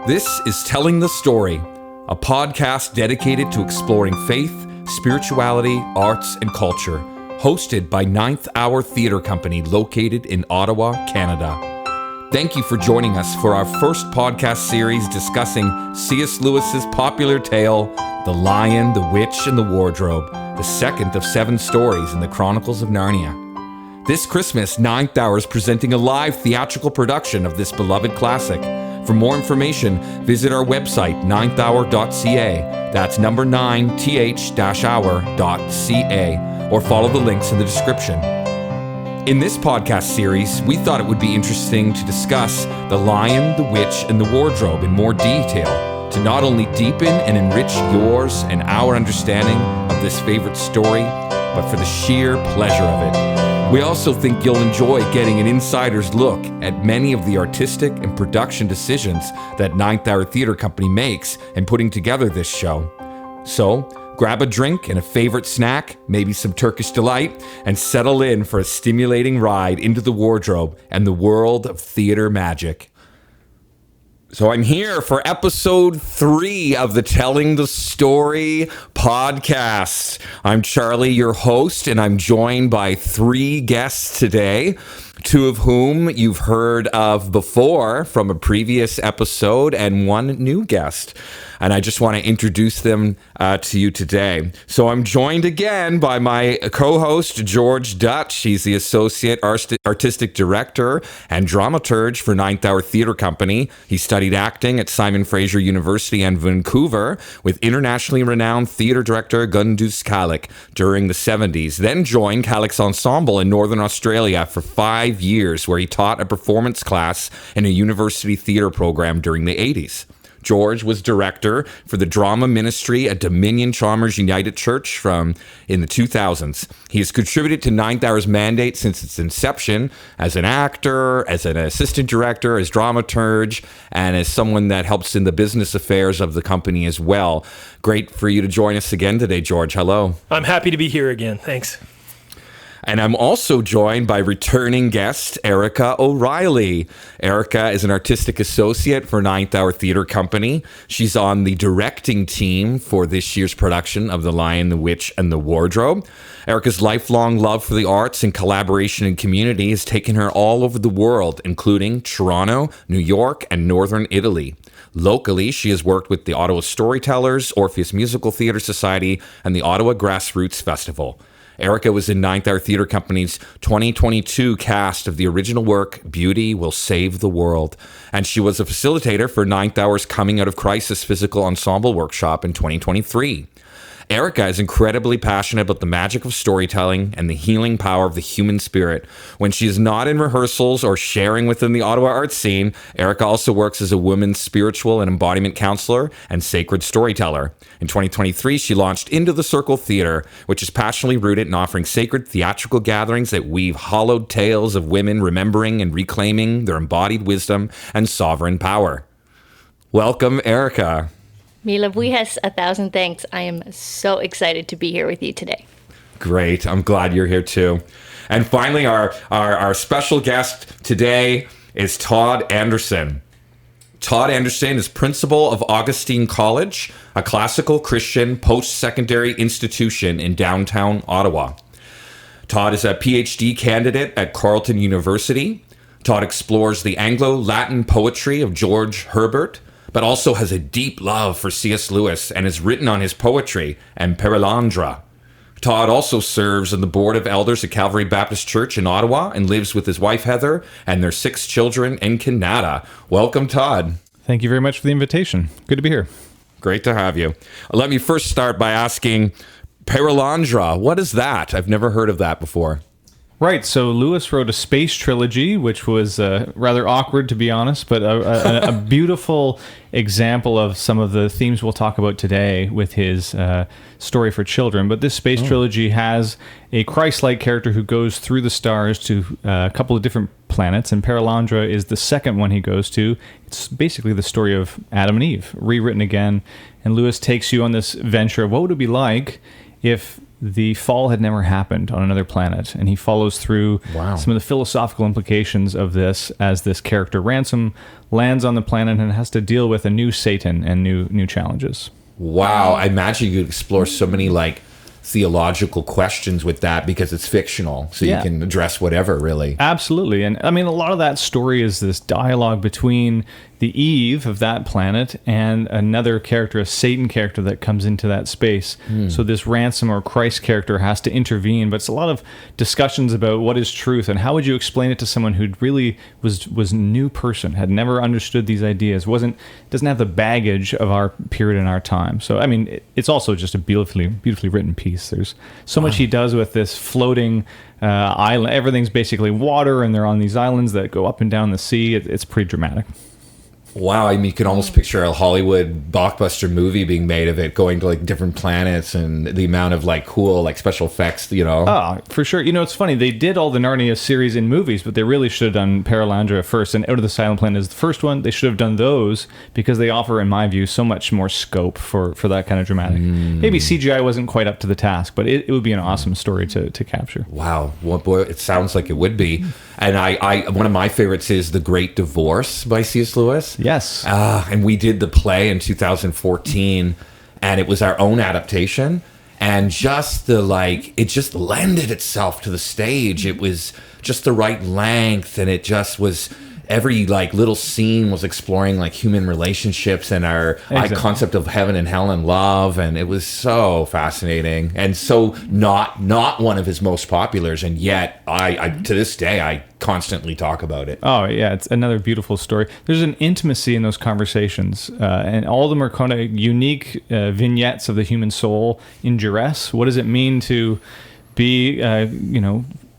This is Telling the Story, a podcast dedicated to exploring faith, spirituality, arts, and culture, hosted by Ninth Hour Theatre Company located in Ottawa, Canada. Thank you for joining us for our first podcast series discussing C.S. Lewis's popular tale, The Lion, the Witch, and the Wardrobe, the second of 7 stories in the Chronicles of Narnia. This Christmas, Ninth Hour is presenting a live theatrical production of this beloved classic. For more information, visit our website, ninthhour.ca. That's number 9th-hour.ca, or follow the links in the description. In this podcast series, we thought it would be interesting to discuss The Lion, the Witch, and the Wardrobe in more detail, to not only deepen and enrich yours and our understanding of this favorite story, but for the sheer pleasure of it. We also think you'll enjoy getting an insider's look at many of the artistic and production decisions that Ninth Hour Theatre Company makes in putting together this show. So, grab a drink and a favorite snack, maybe some Turkish Delight, and settle in for a stimulating ride into the wardrobe and the world of theater magic. So I'm here for episode 3 of the Telling the Story podcast. I'm Charlie, your host, and I'm joined by 3 guests today, 2 of whom you've heard of before from a previous episode, and 1 new guest. And I just want to introduce them to you today. So I'm joined again by my co-host, George Dutch. He's the Associate Artistic Director and Dramaturge for Ninth Hour Theatre Company. He studied acting at Simon Fraser University in Vancouver with internationally renowned theatre director Gunduz Kalik during the 70s, then joined Kalik's Ensemble in Northern Australia for 5 years, where he taught a performance class in a university theatre program during the 80s. George was director for the drama ministry at Dominion Chalmers United Church in the 2000s. He has contributed to Ninth Hour's mandate since its inception as an actor, as an assistant director, as dramaturge, and as someone that helps in the business affairs of the company as well. Great for you to join us again today, George. Hello. I'm happy to be here again. Thanks. And I'm also joined by returning guest Erica O'Reilly. Erica is an artistic associate for Ninth Hour Theatre Company. She's on the directing team for this year's production of The Lion, the Witch, and the Wardrobe. Erica's lifelong love for the arts and collaboration and community has taken her all over the world, including Toronto, New York, and Northern Italy. Locally, she has worked with the Ottawa Storytellers, Orpheus Musical Theatre Society, and the Ottawa Grassroots Festival. Erica was in Ninth Hour Theatre Company's 2022 cast of the original work, Beauty Will Save the World, and she was a facilitator for Ninth Hour's Coming Out of Crisis Physical Ensemble Workshop in 2023. Erica is incredibly passionate about the magic of storytelling and the healing power of the human spirit. When she is not in rehearsals or sharing within the Ottawa art scene, Erica also works as a women's spiritual and embodiment counselor and sacred storyteller. In 2023, she launched Into the Circle Theatre, which is passionately rooted in offering sacred theatrical gatherings that weave hollowed tales of women remembering and reclaiming their embodied wisdom and sovereign power. Welcome, Erica. Mila Buijas, 1,000 thanks. I am so excited to be here with you today. Great. I'm glad you're here too. And finally, our special guest today is Todd Anderson. Todd Anderson is principal of Augustine College, a classical Christian post-secondary institution in downtown Ottawa. Todd is a PhD candidate at Carleton University. Todd explores the Anglo-Latin poetry of George Herbert, but also has a deep love for C.S. Lewis and has written on his poetry and Perelandra. Todd also serves on the board of elders at Calvary Baptist Church in Ottawa and lives with his wife Heather and their 6 children in Canada. Welcome, Todd. Thank you very much for the invitation. Good to be here. Great to have you. Let me first start by asking, Perelandra, what is that? I've never heard of that before. Right, so Lewis wrote a space trilogy, which was rather awkward, to be honest, but a beautiful example of some of the themes we'll talk about today with his story for children. But this space trilogy has a Christ-like character who goes through the stars to a couple of different planets, and Perelandra is the second one he goes to. It's basically the story of Adam and Eve, rewritten again, and Lewis takes you on this venture of what would it be like if the fall had never happened on another planet, and he follows through Wow. some of the philosophical implications of this as this character Ransom lands on the planet and has to deal with a new Satan and new challenges. Wow, I imagine you could explore so many like theological questions with that because it's fictional, so Yeah. you can address whatever, really. Absolutely. And I mean, a lot of that story is this dialogue between the Eve of that planet and another character, a Satan character that comes into that space. So this Ransom or Christ character has to intervene, but it's a lot of discussions about what is truth and how would you explain it to someone who really was a new person, had never understood these ideas, doesn't have the baggage of our period and our time. So I mean, it's also just a beautifully written piece. There's so much he does with this floating island. Everything's basically water, and they're on these islands that go up and down the sea. It's pretty dramatic. Wow, I mean, you can almost picture a Hollywood blockbuster movie being made of it, going to like different planets and the amount of like cool like special effects, you know. Oh, for sure. You know, it's funny. They did all the Narnia series in movies, but they really should have done Paralandra first. And Out of the Silent Planet is the first one. They should have done those because they offer, in my view, so much more scope for that kind of dramatic. Maybe CGI wasn't quite up to the task, but it would be an awesome story to capture. Wow, well, boy, it sounds like it would be. And I one of my favorites is The Great Divorce by C.S. Lewis. Yes. And we did the play in 2014, and it was our own adaptation. And just it just lended itself to the stage. It was just the right length, and it just was. Every like little scene was exploring like human relationships and our concept of heaven and hell and love, and it was so fascinating and so not one of his most populars, and yet I to this day I constantly talk about it. Oh yeah, it's another beautiful story. There's an intimacy in those conversations, and all of them are kind of unique vignettes of the human soul in duress. What does it mean to be,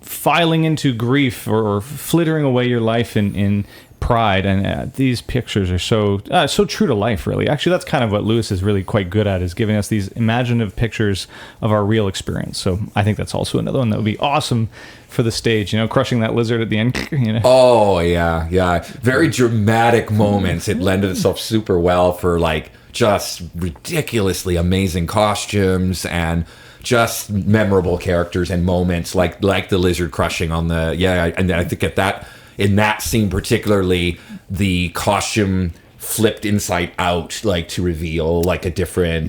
filing into grief or flittering away your life in pride? And these pictures are so true to life, really. Actually, that's kind of what Lewis is really quite good at, is giving us these imaginative pictures of our real experience. So I think that's also another one that would be awesome for the stage, crushing that lizard at the end. Oh yeah, very dramatic moments. It lended itself super well for like just ridiculously amazing costumes and just memorable characters and moments like the lizard crushing on the and I think in that scene particularly, the costume flipped inside out like to reveal like a different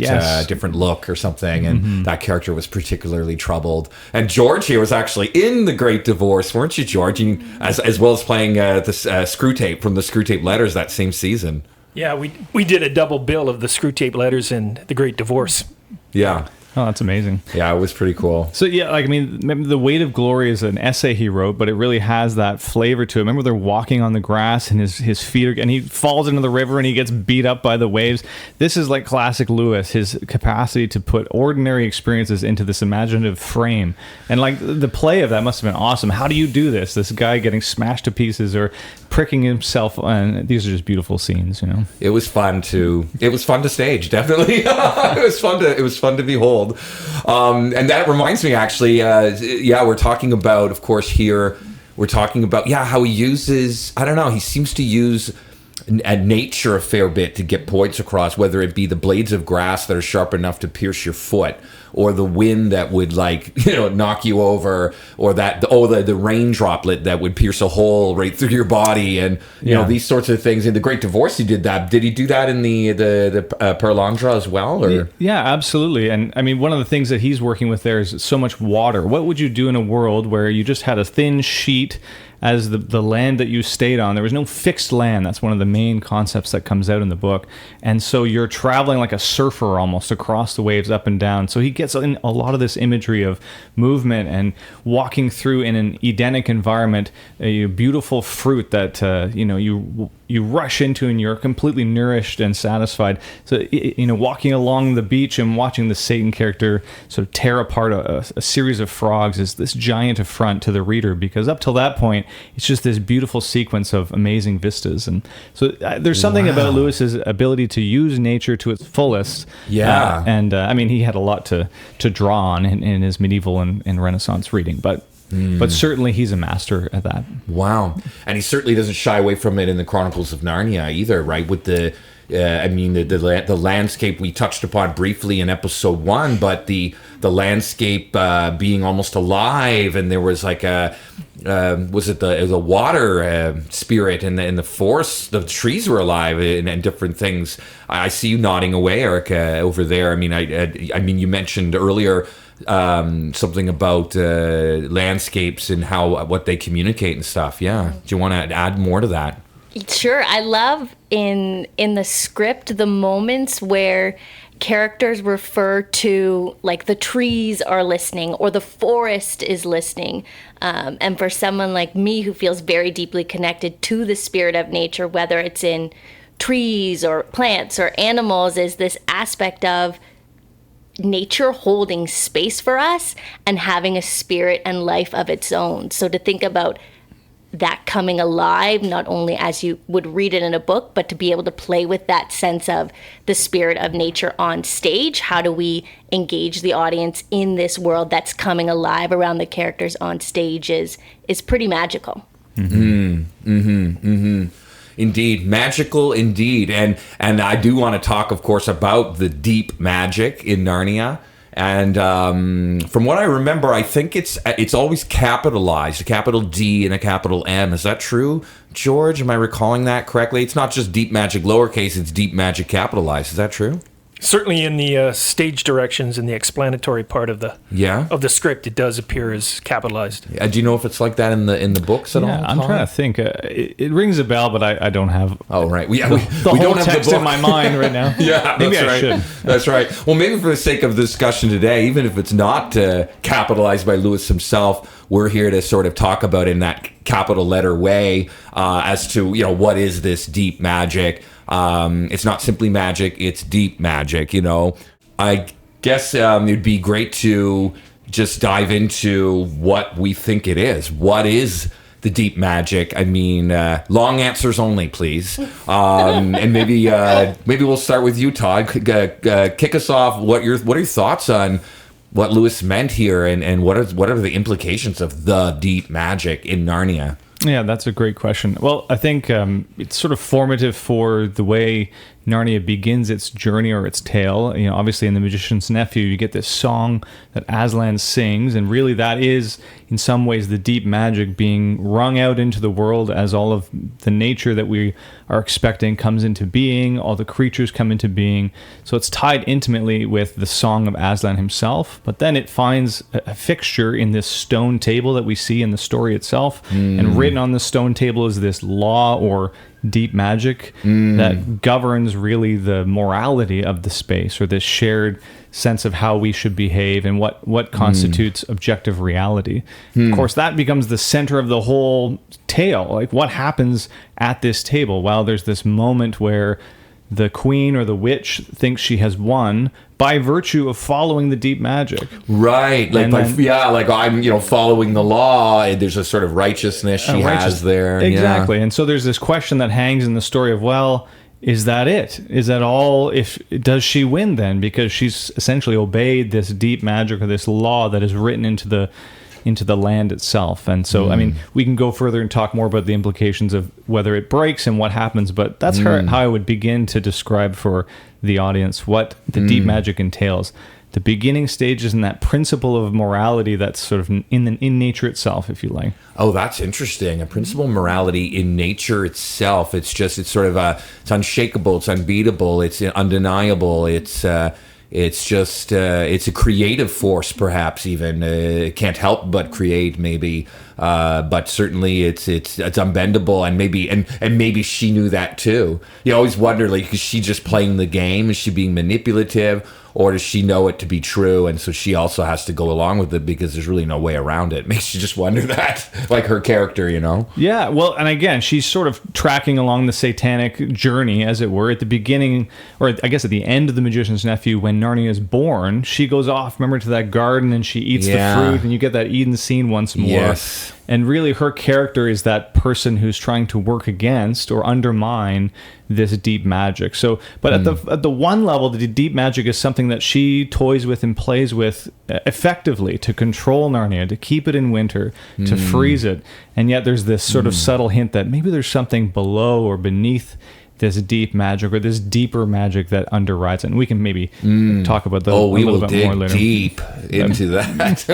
look or something, and that character was particularly troubled. And George here was actually in The Great Divorce, weren't you, George? As well as playing the Screw Tape from the Screw Tape Letters that same season. Yeah, we did a double bill of the Screw Tape Letters and The Great Divorce. Yeah. Oh, that's amazing. Yeah, it was pretty cool. So yeah, like I mean, The Weight of Glory is an essay he wrote, but it really has that flavor to it. Remember, they're walking on the grass and his feet are, and he falls into the river and he gets beat up by the waves. This is like classic Lewis, his capacity to put ordinary experiences into this imaginative frame. And like the play of that must have been awesome. How do you do this? This guy getting smashed to pieces or pricking himself, and these are just beautiful scenes, It was fun to stage, definitely. It was fun to behold. And that reminds me, actually, we're talking about, of course, here, we're talking about, how he uses, I don't know, he seems to use nature a fair bit to get points across, whether it be the blades of grass that are sharp enough to pierce your foot, or the wind that would knock you over, or the rain droplet that would pierce a hole right through your body, and these sorts of things. In The Great Divorce, he did that. Did he do that in the Paralandra as well? Or? Yeah, absolutely. And I mean, one of the things that he's working with there is so much water. What would you do in a world where you just had a thin sheet as the land that you stayed on? There was no fixed land. That's one of the main concepts that comes out in the book. And so you're traveling like a surfer almost across the waves up and down. So he gets in a lot of this imagery of movement and walking through in an Edenic environment, a beautiful fruit that you rush into and you're completely nourished and satisfied. So, walking along the beach and watching the Satan character sort of tear apart a series of frogs is this giant affront to the reader, because up till that point, it's just this beautiful sequence of amazing vistas. And so there's something about Lewis's ability to use nature to its fullest. Yeah. I mean, he had a lot to draw on in his medieval and Renaissance reading, but certainly he's a master at that. Wow. And he certainly doesn't shy away from it in the Chronicles of Narnia either, right? With the I mean, the landscape we touched upon briefly in episode 1, but the landscape being almost alive, and there was like was it the water spirit in the forest? The trees were alive and different things. I see you nodding away, Erica, over there. I mean, you mentioned earlier something about landscapes and what they communicate and stuff. Yeah, do you want to add more to that? Sure. I love in the script the moments where characters refer to, like, the trees are listening or the forest is listening. And for someone like me who feels very deeply connected to the spirit of nature, whether it's in trees or plants or animals, is this aspect of nature holding space for us and having a spirit and life of its own. So to think about that coming alive, not only as you would read it in a book, but to be able to play with that sense of the spirit of nature on stage. How do we engage the audience in this world that's coming alive around the characters on stage is pretty magical. Indeed, magical indeed. And I do want to talk, of course, about the deep magic in Narnia. And from what I remember, I think it's always capitalized, a capital D and a capital M. Is that true, George? Am I recalling that correctly? It's not just deep magic lowercase, it's deep magic capitalized. Is that true? Certainly in the stage directions and the explanatory part of the script, it does appear as capitalized. Do you know if it's like that in the books at all? I'm trying to think. It rings a bell, but I don't have. Oh, right. We whole don't have text the book in my mind right now. Yeah, maybe that's I right. should. That's right. Well, maybe for the sake of the discussion today, even if it's not capitalized by Lewis himself, we're here to sort of talk about in that capital letter way as to what is this deep magic. It's not simply magic, it's deep magic, I guess it'd be great to just dive into what we think it is. What is the deep magic? I mean, long answers only, please. And maybe we'll start with you, Todd. Kick us off. What are your thoughts on what Lewis meant here, and what are the implications of the deep magic in Narnia? Yeah, that's a great question. Well, I think it's sort of formative for the way Narnia begins its journey or its tale. Obviously in The Magician's Nephew, you get this song that Aslan sings, and really that is, in some ways, the deep magic being wrung out into the world as all of the nature that we are expecting comes into being, all the creatures come into being. So it's tied intimately with the song of Aslan himself, but then it finds a fixture in this stone table that we see in the story itself, and written on the stone table is this law or deep magic that governs really the morality of the space, or this shared sense of how we should behave and what constitutes objective reality. Of course, that becomes the center of the whole tale. Like, what happens at this table? Well, there's this moment where the queen or the witch thinks she has won by virtue of following the deep magic. Right. Like, I'm, following the law. And there's a sort of righteousness she has there. Exactly. Yeah. And so there's this question that hangs in the story of, well, is that it? Is that all? Does she win then? Because she's essentially obeyed this deep magic or this law that is written into the land itself. And so, I mean, we can go further and talk more about the implications of whether it breaks and what happens, but that's how I would begin to describe for the audience what the deep magic entails. The beginning stages and that principle of morality that's sort of in nature itself, if you like. Oh, that's interesting. A principle of morality in nature itself. It's sort of it's unshakable, it's unbeatable, it's undeniable, it's a creative force, perhaps even. It can't help but create, maybe, but certainly it's unbendable, and maybe she knew that too. You always wonder, like, is she just playing the game? Is she being manipulative? Or does she know it to be true, and so she also has to go along with it because there's really no way around it? Makes you just wonder that, like her character, Yeah, well, and again, she's sort of tracking along the satanic journey, as it were. At the beginning, or I guess at the end of The Magician's Nephew, when Narnia is born, she goes off, remember, to that garden, and she eats the fruit, and you get that Eden scene once more. Yes. And really, her character is that person who's trying to work against or undermine this deep magic. So, but at the one level, the deep magic is something that she toys with and plays with effectively to control Narnia, to keep it in winter, to freeze it. And yet there's this sort of subtle hint that maybe there's something below or beneath this deep magic or this deeper magic that underrides it. And we can maybe talk about that we will dig more later. Deep into that.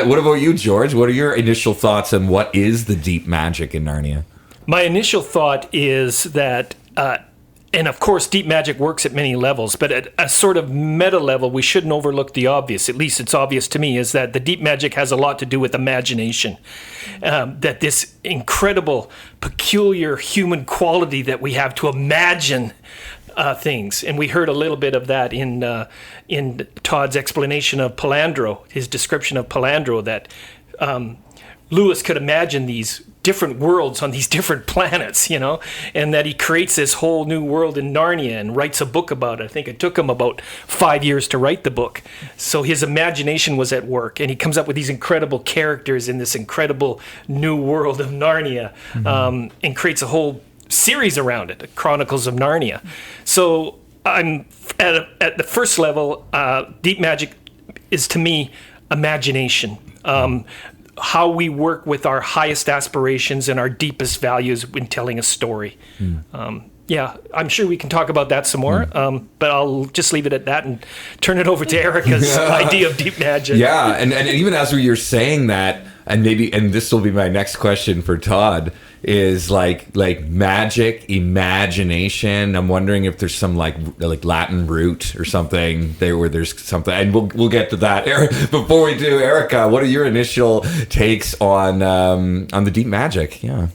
What about you, George? What are your initial thoughts on what is the deep magic in Narnia? My initial thought is that, and of course, deep magic works at many levels, but at a sort of meta level, we shouldn't overlook the obvious. At least it's obvious to me, is that the deep magic has a lot to do with imagination. That this incredible, peculiar human quality that we have to imagine things, and we heard a little bit of that in Todd's explanation of Pelandro, his description of Pelandro, that Lewis could imagine these different worlds on these different planets, and that he creates this whole new world in Narnia and writes a book about it. I think it took him about 5 years to write the book. So his imagination was at work, and he comes up with these incredible characters in this incredible new world of Narnia, and creates a whole series around it, the Chronicles of Narnia. So I'm at the first level, deep magic is, to me, imagination. How we work with our highest aspirations and our deepest values in telling a story. I'm sure we can talk about that some more, but I'll just leave it at that and turn it over to Erica's idea of deep magic. Yeah, and even as we were saying that, and this will be my next question for Todd, is like magic, imagination. I'm wondering if there's some like Latin root or something there where there's something, and we'll get to that. Before we do, Erica, what are your initial takes on the deep magic? Yeah.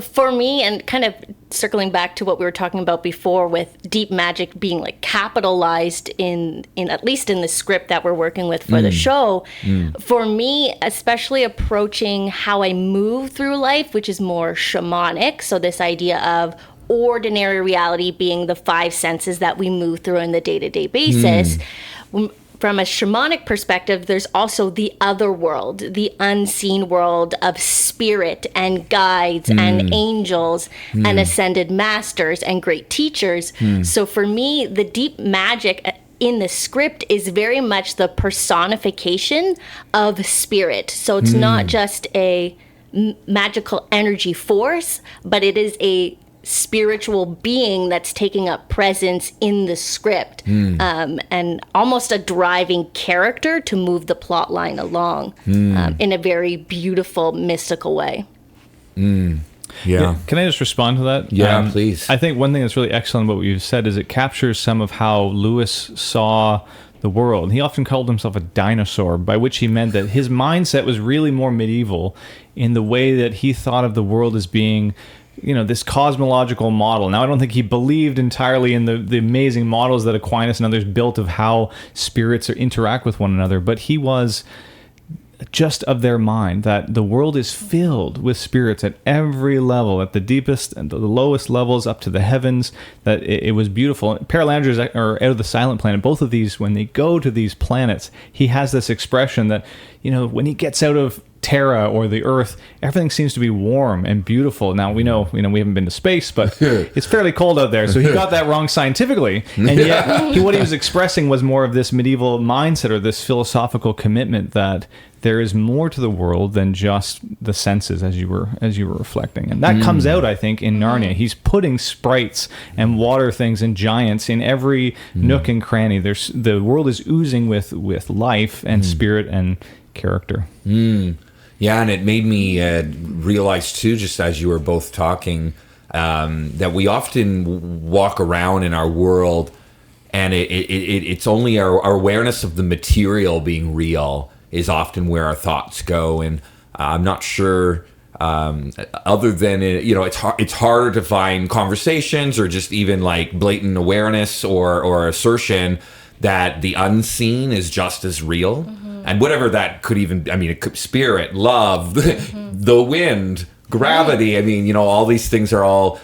For me, and kind of circling back to what we were talking about before with deep magic being like capitalized in at least in the script that we're working with for the show, for me, especially approaching how I move through life, which is more shamanic. So this idea of ordinary reality being the five senses that we move through on the day-to-day basis. From a shamanic perspective, there's also the other world, the unseen world of spirit and guides and angels and ascended masters and great teachers. So for me, the deep magic in the script is very much the personification of spirit. So it's not just a magical energy force, but it is a spiritual being that's taking up presence in the script, and almost a driving character to move the plot line along in a very beautiful, mystical way. Yeah. Can I just respond to that? Yeah, please. I think one thing that's really excellent about what you've said is it captures some of how Lewis saw the world. He often called himself a dinosaur, by which he meant that his mindset was really more medieval in the way that he thought of the world as being this cosmological model. Now, I don't think he believed entirely in the amazing models that Aquinas and others built of how spirits interact with one another, but he was just of their mind that the world is filled with spirits at every level, at the deepest and the lowest levels up to the heavens, that it was beautiful. Paralanders are Out of the Silent Planet. Both of these, when they go to these planets, he has this expression that, when he gets out of Terra or the Earth, everything seems to be warm and beautiful. Now we know we haven't been to space, but it's fairly cold out there. So he got that wrong scientifically, and yet what he was expressing was more of this medieval mindset or this philosophical commitment that there is more to the world than just the senses, as you were reflecting, and that comes out, I think, in Narnia. He's putting sprites and water things and giants in every nook and cranny. The world is oozing with life and spirit and character. Yeah, and it made me realize too, just as you were both talking, that we often walk around in our world, and it's only our awareness of the material being real is often where our thoughts go. And I'm not sure, other than it's harder to find conversations or just even like blatant awareness or assertion that the unseen is just as real. And whatever that could even, it could spirit, love, the wind, gravity. All these things are all,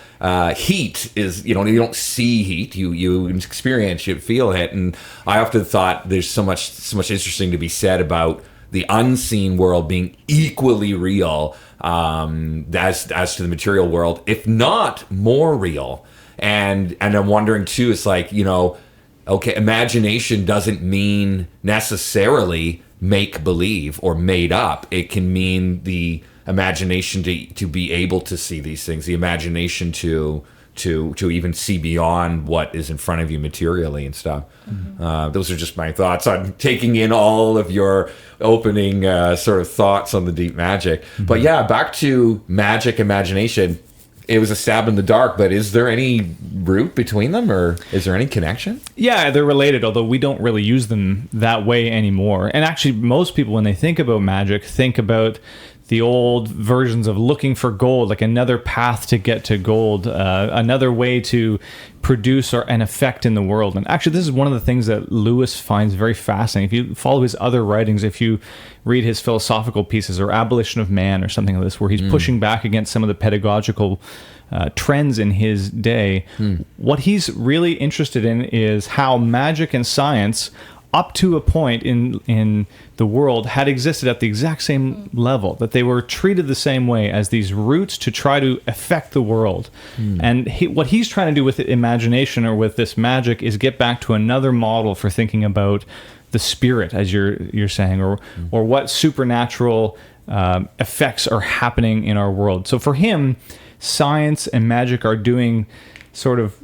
heat is, you don't see heat, you experience, you feel it. And I often thought there's so much interesting to be said about the unseen world being equally real, as to the material world, if not more real. And I'm wondering too, it's like, okay, imagination doesn't mean necessarily make believe or made up. It can mean the imagination to be able to see these things, the imagination to to even see beyond what is in front of you materially and stuff. Those are just my thoughts on taking in all of your opening sort of thoughts on the deep magic. But yeah, back to magic imagination. It was a stab in the dark, but is there any root between them, or is there any connection? Yeah, they're related, although we don't really use them that way anymore. And actually, most people, when they think about magic, think about the old versions of looking for gold, like another path to get to gold, another way to produce an effect in the world. And actually, this is one of the things that Lewis finds very fascinating. If you follow his other writings, if you read his philosophical pieces or Abolition of Man or something like this, where he's pushing back against some of the pedagogical trends in his day, what he's really interested in is how magic and science, up to a point in the world, had existed at the exact same level, that they were treated the same way as these roots to try to affect the world. And what he's trying to do with imagination or with this magic is get back to another model for thinking about the spirit, as you're saying, or what supernatural effects are happening in our world. So for him, science and magic are doing sort of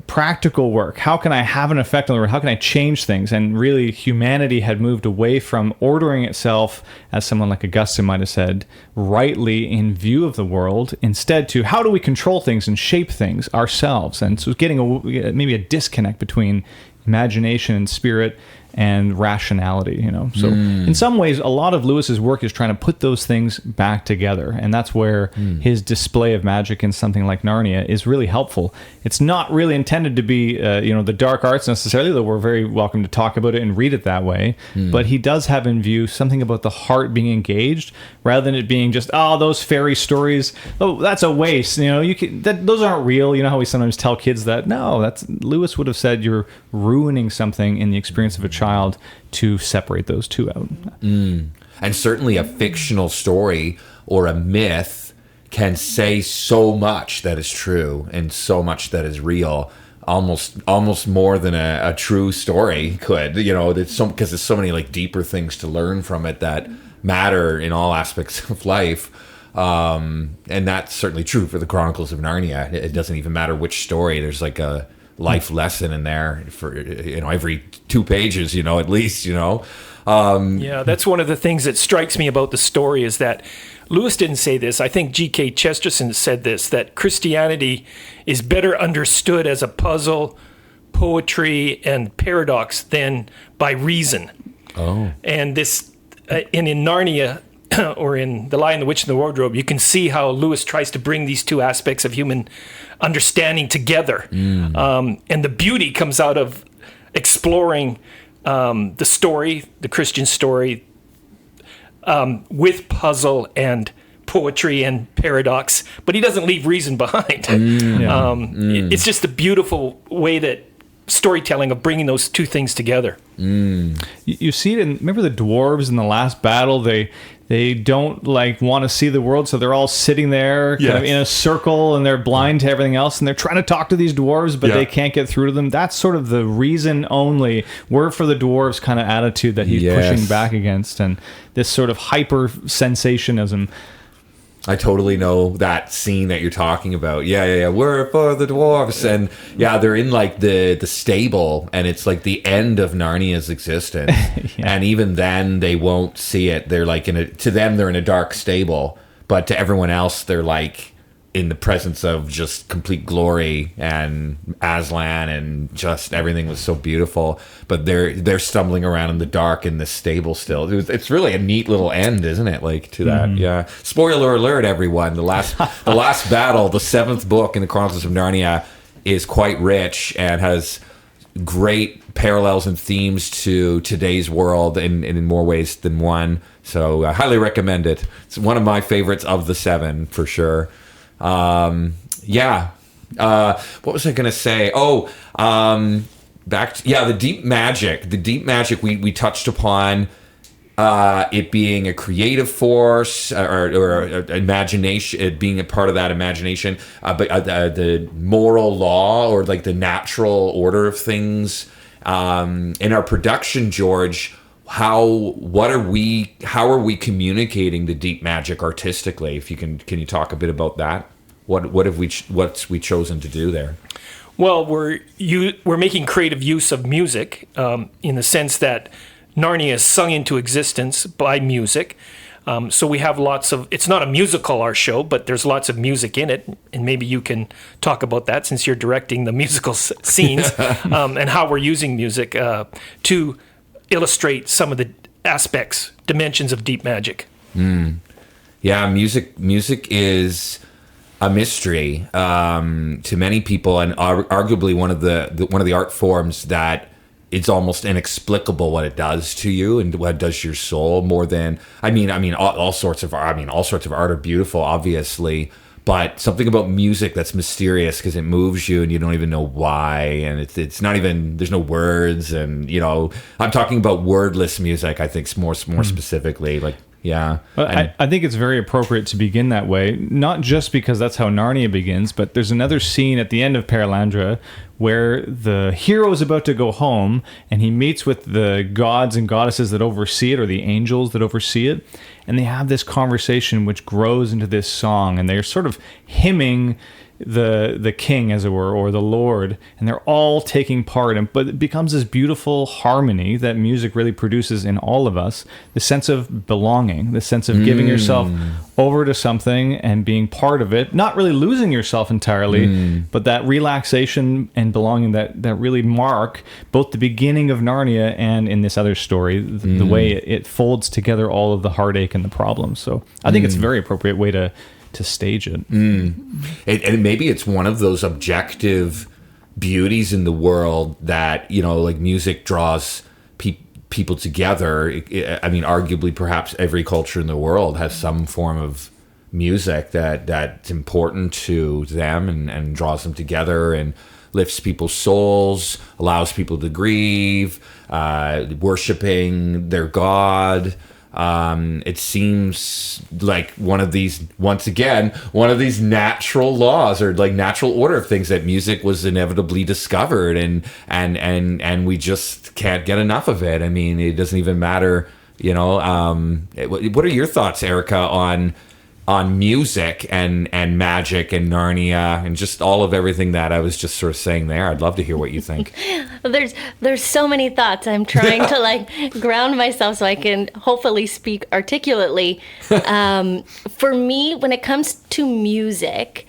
practical work. How can I have an effect on the world? How can I change things? And really, humanity had moved away from ordering itself, as someone like Augustine might have said, rightly in view of the world, instead to how do we control things and shape things ourselves? And so getting maybe a disconnect between imagination and spirit and rationality, So in some ways, a lot of Lewis's work is trying to put those things back together. And that's where his display of magic in something like Narnia is really helpful. It's not really intended to be, the dark arts necessarily, though we're very welcome to talk about it and read it that way. But he does have in view something about the heart being engaged, rather than it being just, those fairy stories, that's a waste. Those aren't real. You know how we sometimes tell kids that? No, Lewis would have said you're ruining something in the experience of a child to separate those two out. And certainly a fictional story or a myth can say so much that is true and so much that is real, almost more than a true story could. Because there's so many like deeper things to learn from it that matter in all aspects of life. And that's certainly true for the Chronicles of Narnia. It doesn't even matter which story. There's like a life lesson in there for every 2 pages, at least. Yeah, that's one of the things that strikes me about the story is that Lewis didn't say this. I think G.K. Chesterton said this, that Christianity is better understood as a puzzle, poetry, and paradox than by reason. And this, in Narnia, or in The Lion, the Witch, and the Wardrobe, you can see how Lewis tries to bring these two aspects of human understanding together. And the beauty comes out of exploring the story, the Christian story, with puzzle and poetry and paradox, but he doesn't leave reason behind. It's just a beautiful way that storytelling of bringing those two things together. You see it in, remember the dwarves in the last battle? They don't want to see the world, so they're all sitting there kind of in a circle, and they're blind to everything else, and they're trying to talk to these dwarves, but they can't get through to them. That's sort of the reason only, we're for the dwarves kind of attitude that he's pushing back against, and this sort of hyper sensationism. I totally know that scene that you're talking about. Yeah. We're for the dwarves. And they're in like the stable, and it's like the end of Narnia's existence. And even then they won't see it. They're like to them, they're in a dark stable, but to everyone else, they're like in the presence of just complete glory and Aslan, and just everything was so beautiful. But they're stumbling around in the dark in the stable still. It's really a neat little end, isn't it? Like to that, yeah. Spoiler alert, everyone! The last battle, the 7th book in the Chronicles of Narnia, is quite rich and has great parallels and themes to today's world in more ways than one. So I highly recommend it. It's one of my favorites of the 7 for sure. What was I gonna say? The deep magic we touched upon, it being a creative force or imagination, it being a part of that imagination, but the moral law or like the natural order of things in our production, George. How are we communicating the deep magic artistically? If you can you talk a bit about that? what's we chosen to do there? Well, we're making creative use of music in the sense that Narnia is sung into existence by music. So we have lots of, it's not a musical, our show, but there's lots of music in it. And maybe you can talk about that since you're directing the musical scenes and how we're using music to illustrate some of the aspects, dimensions of deep magic. Yeah, music is a mystery to many people, and arguably one of the art forms that it's almost inexplicable what it does to you and what it does to your soul. More than all sorts of art. All sorts of art are beautiful, obviously, but something about music that's mysterious because it moves you and you don't even know why, and it's not even, there's no words, and I'm talking about wordless music. I think more specifically, like. Yeah. Well, I think it's very appropriate to begin that way, not just because that's how Narnia begins, but there's another scene at the end of Perelandra where the hero is about to go home and he meets with the gods and goddesses that oversee it, or the angels that oversee it, and they have this conversation which grows into this song, and they're sort of hymning the king, as it were, or the Lord, and they're all taking part, but it becomes this beautiful harmony that music really produces in all of us, the sense of belonging, the sense of giving yourself over to something and being part of it, not really losing yourself entirely, but that relaxation and belonging that really mark both the beginning of Narnia and in this other story, the way it folds together all of the heartache and the problems. So I think it's a very appropriate way to stage it. And maybe it's one of those objective beauties in the world that, like music draws people together. Arguably, perhaps every culture in the world has some form of music that's important to them and draws them together and lifts people's souls, allows people to grieve, worshiping their God. It seems like one of these natural laws or like natural order of things, that music was inevitably discovered, and we just can't get enough of it. I mean, it doesn't even matter, what are your thoughts, Erica, on music and magic and Narnia and just all of everything that I was just sort of saying there? I'd love to hear what you think. There's so many thoughts. I'm trying to ground myself so I can hopefully speak articulately. For me, when it comes to music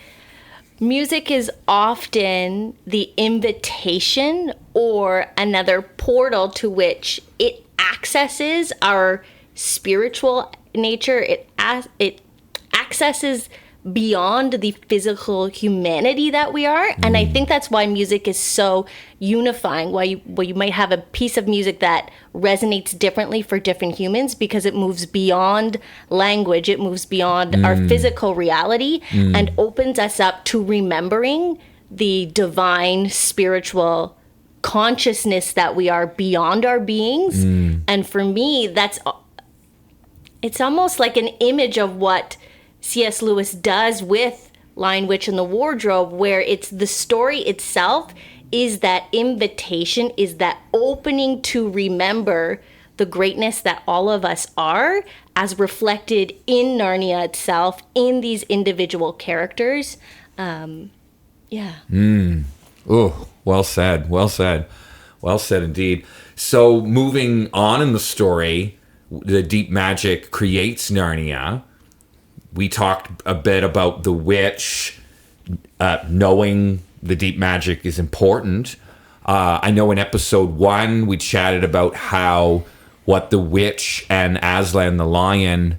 is often the invitation or another portal to which it accesses our spiritual nature. It accesses beyond the physical humanity that we are, and I think that's why music is so unifying. Why you might have a piece of music that resonates differently for different humans, because it moves beyond language, it moves beyond our physical reality, and opens us up to remembering the divine spiritual consciousness that we are beyond our beings. And for me, it's almost like an image of what C.S. Lewis does with Lion, Witch, and the Wardrobe, where it's the story itself is that invitation, is that opening to remember the greatness that all of us are, as reflected in Narnia itself, in these individual characters. Oh, well said. Well said. Well said indeed. So moving on in the story, the deep magic creates Narnia. We talked a bit about the witch, knowing the deep magic is important. I know in episode 1, we chatted about how what the witch and Aslan the lion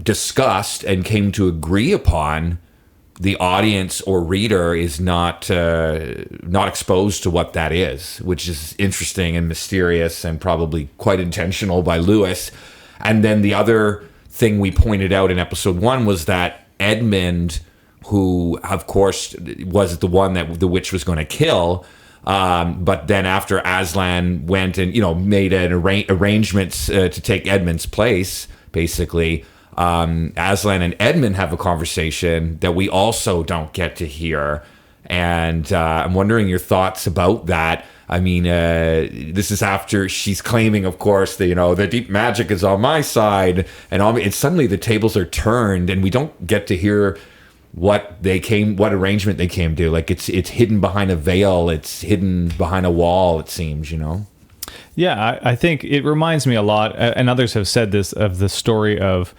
discussed and came to agree upon, the audience or reader is not exposed to what that is, which is interesting and mysterious and probably quite intentional by Lewis. And then the other thing we pointed out in episode 1 was that Edmund, who of course was the one that the witch was going to kill, but then after Aslan went and made arrangements to take Edmund's place, basically, Aslan and Edmund have a conversation that we also don't get to hear, and I'm wondering your thoughts about that. I mean, this is after she's claiming, of course, that, the deep magic is on my side, and suddenly the tables are turned, and we don't get to hear what arrangement they came to. Like it's hidden behind a veil, it's hidden behind a wall, it seems, Yeah, I think it reminds me a lot, and others have said this, of the story of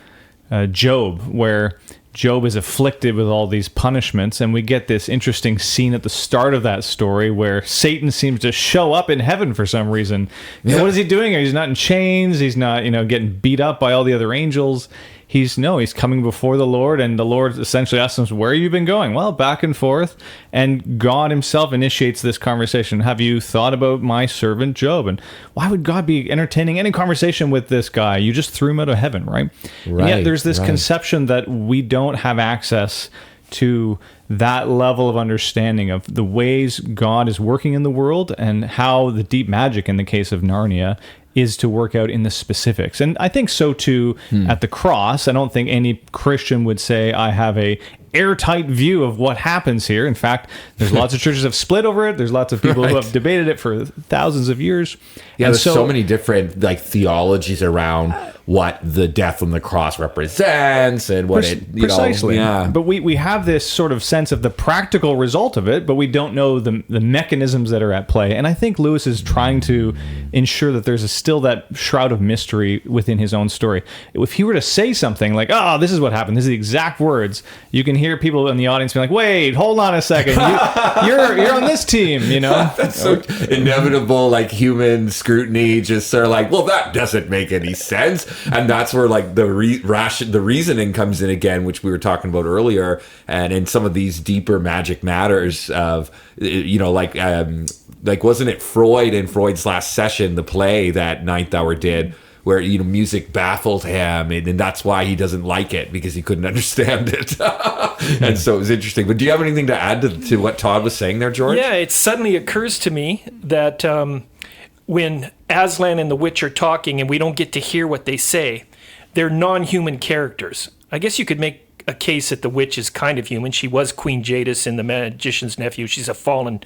Job, where Job is afflicted with all these punishments, and we get this interesting scene at the start of that story where Satan seems to show up in heaven for some reason. What is he doing? He's not in chains. He's not, getting beat up by all the other angels. He's coming before the Lord, and the Lord essentially asks him, where have you been going? Well, back and forth. And God himself initiates this conversation. Have you thought about my servant Job? And why would God be entertaining any conversation with this guy? You just threw him out of heaven, right? And yet there's this conception that we don't have access to that level of understanding of the ways God is working in the world and how the deep magic in the case of Narnia is to work out in the specifics. And I think so too at the cross. I don't think any Christian would say I have a airtight view of what happens here. In fact, there's lots of churches have split over it. There's lots of people who have debated it for thousands of years. Yeah, and there's so many different theologies around what the death on the cross represents and what precisely. But we have this sort of sense of the practical result of it, but we don't know the mechanisms that are at play. And I think Lewis is trying to ensure that there's still that shroud of mystery within his own story. If he were to say something like, this is what happened, this is the exact words, you can hear people in the audience be like, wait, hold on a second, you're on this team, That's so inevitable, human scrutiny, just sort of well, that doesn't make any sense. And that's where the reasoning comes in again, which we were talking about earlier, and in some of these deeper magic matters of, wasn't it Freud in Freud's Last Session, the play that Ninth Hour did, where music baffled him, and that's why he doesn't like it, because he couldn't understand it. And so it was interesting. But do you have anything to add to what Todd was saying there, George? Yeah, it suddenly occurs to me that when Aslan and the witch are talking and we don't get to hear what they say, they're non-human characters. I guess you could make a case that the witch is kind of human. She was Queen Jadis in The Magician's Nephew. She's a fallen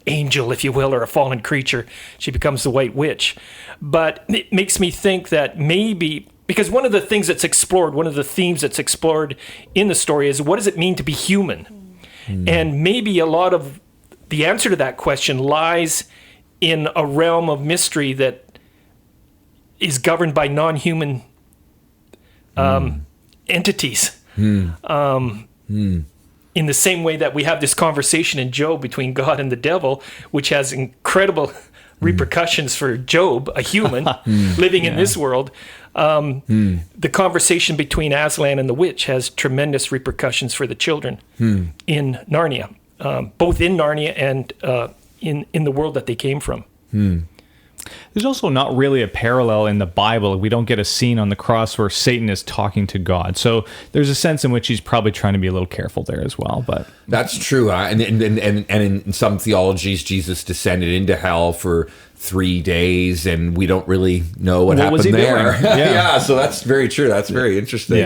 angel, if you will, or a fallen creature. She becomes the White Witch. But it makes me think that maybe, because one of the things that's explored, one of the themes that's explored in the story is, what does it mean to be human? And maybe a lot of the answer to that question lies in a realm of mystery that is governed by non-human entities. In the same way that we have this conversation in Job between God and the devil, which has incredible repercussions for Job, a human living in this world. The conversation between Aslan and the witch has tremendous repercussions for the children in Narnia, both in Narnia and in the world that they came from. There's also not really a parallel in the Bible. We don't get a scene on the cross where Satan is talking to God. So there's a sense in which he's probably trying to be a little careful there as well. But that's true. And in some theologies, Jesus descended into hell for 3 days, and we don't really know what happened there. Yeah, so that's very true. That's very interesting.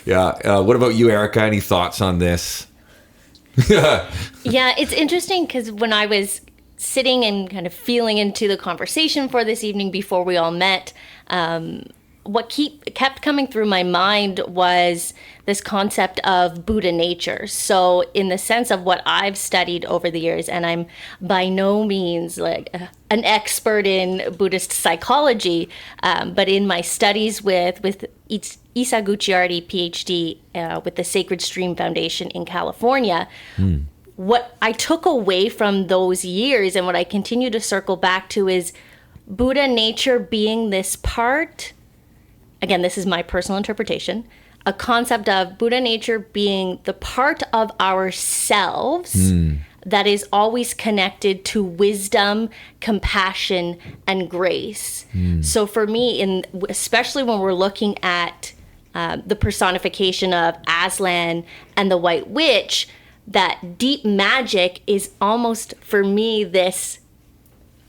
Yeah. What about you, Erica? Any thoughts on this? Yeah, it's interesting because when I was sitting and kind of feeling into the conversation for this evening before we all met, what kept coming through my mind was this concept of Buddha nature. So in the sense of what I've studied over the years, and I'm by no means an expert in Buddhist psychology, but in my studies with Isa Gucciardi, PhD, with the Sacred Stream Foundation in California, what I took away from those years and what I continue to circle back to is Buddha nature being this part, again, this is my personal interpretation, a concept of Buddha nature being the part of ourselves that is always connected to wisdom, compassion, and grace. So for me, especially when we're looking at the personification of Aslan and the White Witch, that deep magic is almost, for me, this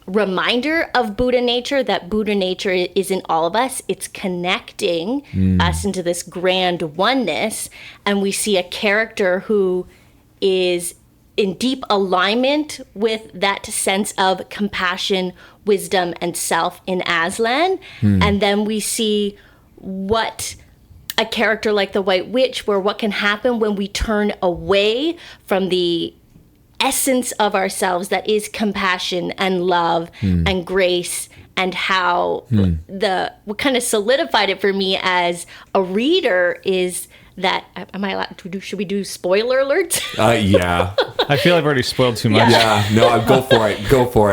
reminder of Buddha nature, that Buddha nature is in all of us. It's connecting us into this grand oneness. And we see a character who is in deep alignment with that sense of compassion, wisdom, and self in Aslan. And then we see what a character like the White Witch, where what can happen when we turn away from the essence of ourselves that is compassion and love and grace, and how what kind of solidified it for me as a reader is that, am I allowed to should we do spoiler alerts? Yeah. I feel I've already spoiled too much. Yeah. No, go for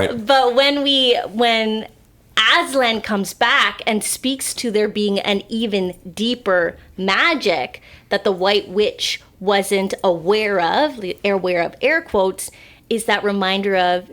it. But when Aslan comes back and speaks to there being an even deeper magic that the White Witch wasn't aware of air quotes, is that reminder of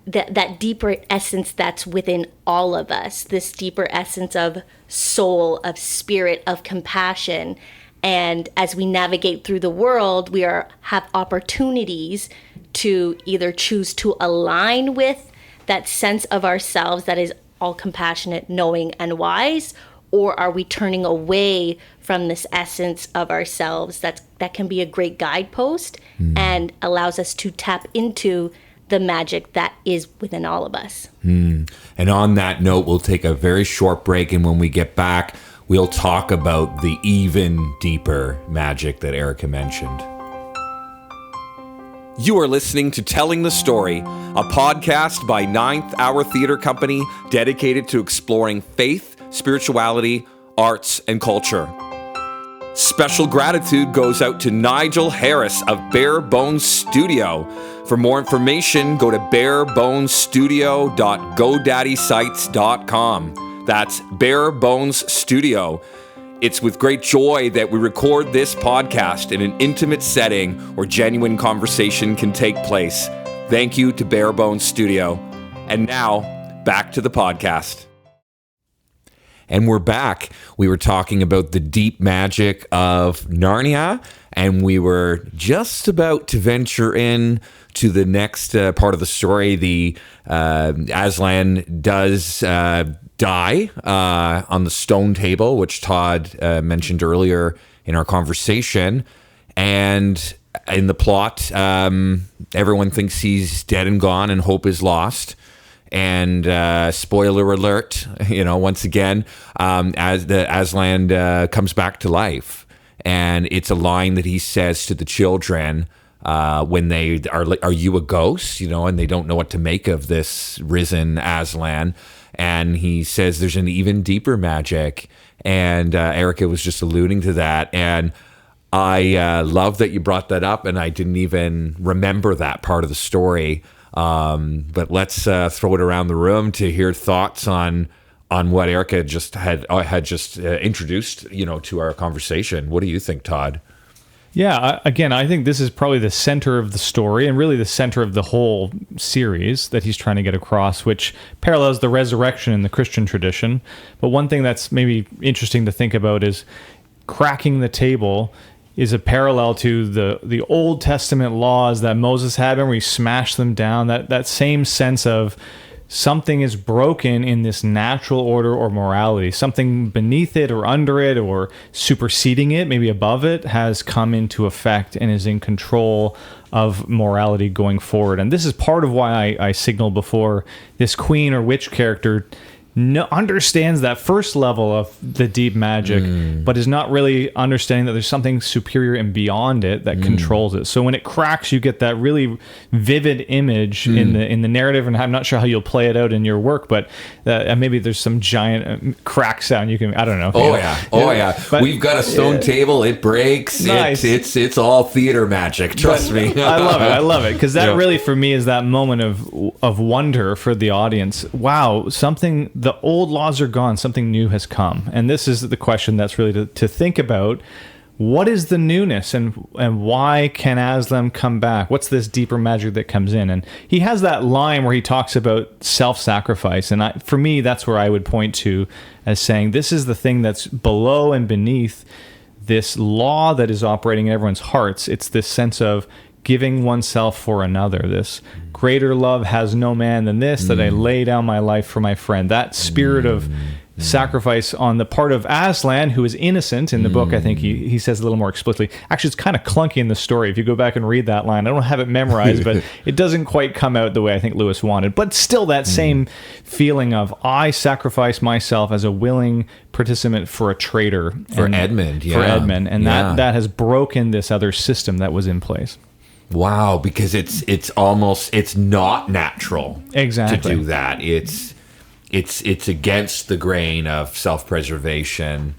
that deeper essence that's within all of us, this deeper essence of soul, of spirit, of compassion. And as we navigate through the world, we have opportunities to either choose to align with that sense of ourselves that is all compassionate, knowing, and wise, or are we turning away from this essence of ourselves that can be a great guidepost and allows us to tap into the magic that is within all of us. And on that note, we'll take a very short break, and when we get back, we'll talk about the even deeper magic that Erica mentioned. You are listening to Telling the Story, a podcast by Ninth Hour Theatre Company dedicated to exploring faith, spirituality, arts, and culture. Special gratitude goes out to Nigel Harris of Bare Bones Studio. For more information, go to barebonesstudio.godaddysite.com. That's Bare Bones Studio. It's with great joy that we record this podcast in an intimate setting where genuine conversation can take place. Thank you to Bare Bones Studio. And now, back to the podcast. And we're back. We were talking about the deep magic of Narnia, and we were just about to venture in to the next part of the story. The Aslan does die on the stone table, which Todd mentioned earlier in our conversation. And in the plot, everyone thinks he's dead and gone, and hope is lost. And spoiler alert, once again, as the Aslan comes back to life, and it's a line that he says to the children when they are you a ghost? And they don't know what to make of this risen Aslan. And he says there's an even deeper magic, and Erica was just alluding to that, and I love that you brought that up, and I didn't even remember that part of the story. But let's throw it around the room to hear thoughts on what Erica just had introduced, to our conversation. What do you think, Todd? Yeah, again, I think this is probably the center of the story and really the center of the whole series that he's trying to get across, which parallels the resurrection in the Christian tradition. But one thing that's maybe interesting to think about is cracking the table is a parallel to the Old Testament laws that Moses had when we smashed them down. That same sense of something is broken in this natural order or morality. Something beneath it or under it or superseding it, maybe above it, has come into effect and is in control of morality going forward. And this is part of why I signaled before this queen or witch character understands that first level of the deep magic, but is not really understanding that there's something superior and beyond it that controls it. So when it cracks, you get that really vivid image in the narrative, and I'm not sure how you'll play it out in your work, but maybe there's some giant crack sound you can, I don't know. Oh yeah. But we've got a stone table, it breaks. Nice. It's all theater magic, trust me. I love it because that really for me is that moment of wonder for the audience. Wow, the old laws are gone, something new has come. And this is the question that's really to think about. What is the newness, and why can Aslan come back? What's this deeper magic that comes in? And he has that line where he talks about self-sacrifice. And for me, that's where I would point to as saying, this is the thing that's below and beneath this law that is operating in everyone's hearts. It's this sense of giving oneself for another. This greater love has no man than this, that I lay down my life for my friend. That spirit of sacrifice on the part of Aslan, who is innocent in the book. I think he says a little more explicitly. Actually, it's kind of clunky in the story. If you go back and read that line, I don't have it memorized, but it doesn't quite come out the way I think Lewis wanted. But still that same feeling of, I sacrifice myself as a willing participant for a traitor. For Edmund, yeah. For Edmund. And that has broken this other system that was in place. Wow, because it's not natural Exactly. to do that. It's against the grain of self-preservation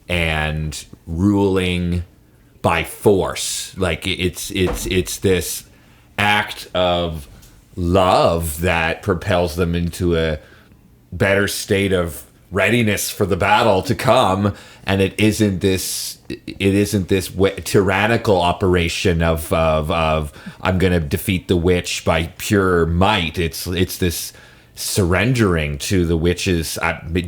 and ruling by force. Like it's this act of love that propels them into a better state of readiness for the battle to come, and it isn't this tyrannical operation of I'm going to defeat the witch by pure might. It's this surrendering to the witch's,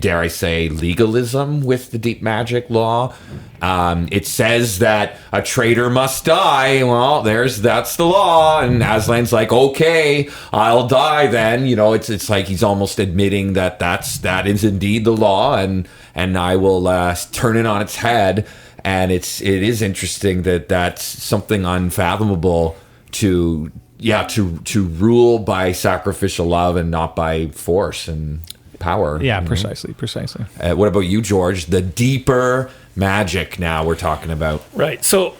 dare I say, legalism with the deep magic law. It says that a traitor must die. Well, that's the law, and Aslan's like, okay, I'll die then. It's like he's almost admitting that is indeed the law, and I will turn it on its head. And it is interesting that that's something unfathomable to rule by sacrificial love and not by force and power. Yeah, precisely. What about you, George? The deeper magic now we're talking about. Right. So,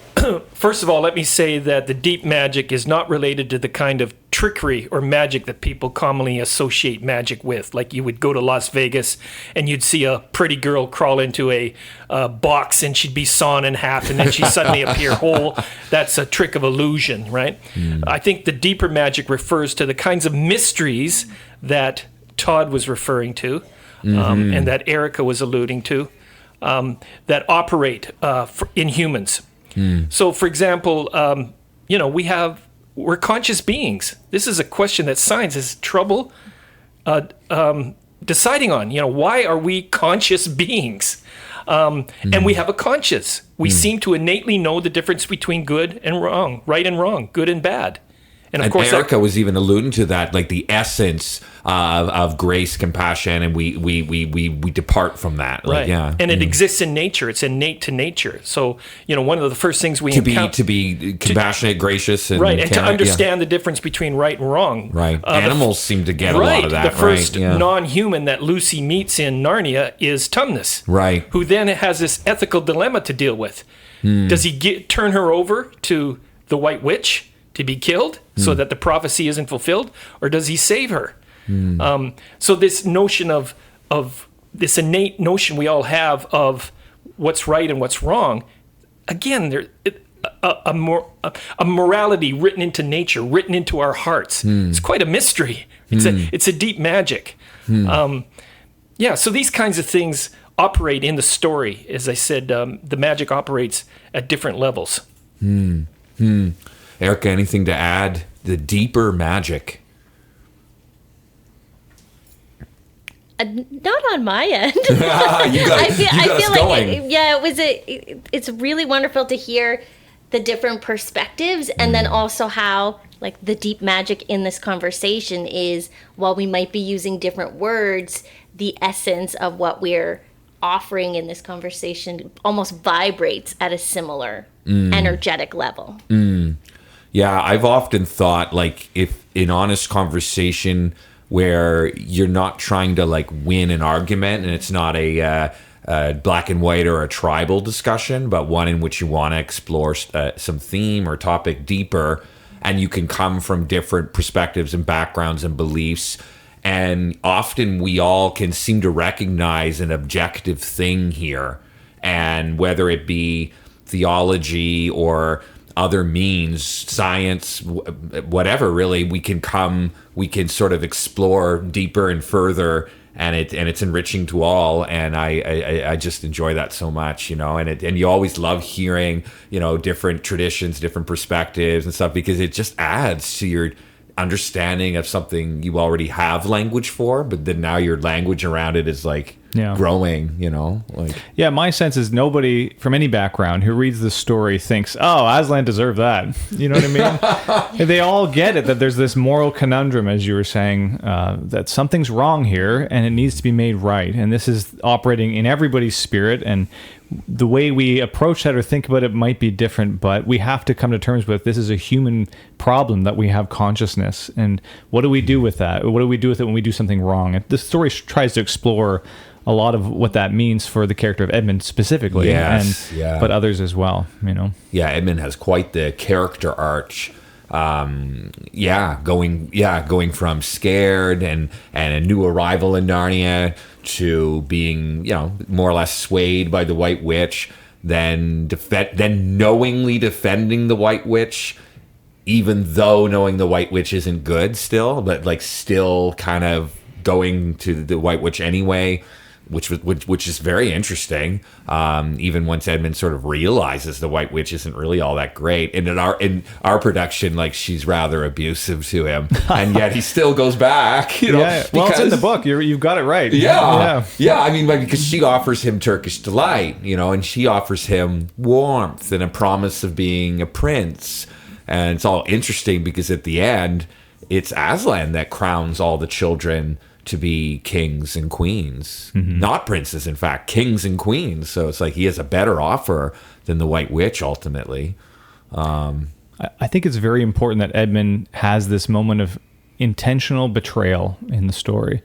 first of all, let me say that the deep magic is not related to the kind of trickery or magic that people commonly associate magic with. Like you would go to Las Vegas and you'd see a pretty girl crawl into a box and she'd be sawn in half and then she'd suddenly appear whole. That's a trick of illusion, right? I think the deeper magic refers to the kinds of mysteries that Todd was referring to and that Erica was alluding to that operate in humans. So, for example, we're conscious beings. This is a question that science has trouble deciding on. Why are we conscious beings? And we have a conscience. We seem to innately know the difference between good and wrong, right and wrong, good and bad. And of course, Erica was even alluding to that, like the essence of grace, compassion, and we depart from that. Like, right. Yeah, and it exists in nature. It's innate to nature. So one of the first things we to be compassionate, gracious, and right, and to understand the difference between right and wrong. Right. Animals seem to get a lot of that. The first right. Yeah. non-human that Lucy meets in Narnia is Tumnus. Right. Who then has this ethical dilemma to deal with. Does he turn her over to the White Witch to be killed so that the prophecy isn't fulfilled, or does he save her? So this notion of this innate notion we all have of what's right and what's wrong, again, there a morality written into nature, written into our hearts. It's quite a mystery. It's a deep magic. So these kinds of things operate in the story. As I said, the magic operates at different levels. Erica, anything to add? The deeper magic. Not on my end. I feel like it's really wonderful to hear the different perspectives, and then also how like the deep magic in this conversation is, while we might be using different words, the essence of what we're offering in this conversation almost vibrates at a similar energetic level. Yeah, I've often thought, like, if in honest conversation where you're not trying to like win an argument, and it's not a black and white or a tribal discussion, but one in which you want to explore some theme or topic deeper, and you can come from different perspectives and backgrounds and beliefs, and often we all can seem to recognize an objective thing here, and whether it be theology or other means, science, whatever, really, we can sort of explore deeper and further, and it's enriching to all, and I just enjoy that so much, and you always love hearing, different traditions, different perspectives and stuff, because it just adds to your understanding of something you already have language for, but then now your language around it is like growing, like. Yeah, my sense is nobody from any background who reads this story thinks, oh, Aslan deserved that. You know what I mean? They all get it, that there's this moral conundrum, as you were saying, that something's wrong here and it needs to be made right. And this is operating in everybody's spirit, and the way we approach that or think about it might be different, but we have to come to terms with this is a human problem, that we have consciousness. And what do we do with that? What do we do with it when we do something wrong? And this story tries to explore a lot of what that means for the character of Edmund specifically, but others as well, Yeah, Edmund has quite the character arch. Going from scared and a new arrival in Narnia to being, more or less swayed by the White Witch, then knowingly defending the White Witch, even though knowing the White Witch isn't good still, but like still kind of going to the White Witch anyway. Which is very interesting. Even once Edmund sort of realizes the White Witch isn't really all that great, and in our production, like she's rather abusive to him, and yet he still goes back. Well, it's in the book. You've got it right. Yeah. I mean, because she offers him Turkish Delight, and she offers him warmth and a promise of being a prince, and it's all interesting because at the end, it's Aslan that crowns all the children to be kings and queens, not princes, in fact, kings and queens. So it's like he has a better offer than the White Witch ultimately. I think it's very important that Edmund has this moment of intentional betrayal in the story.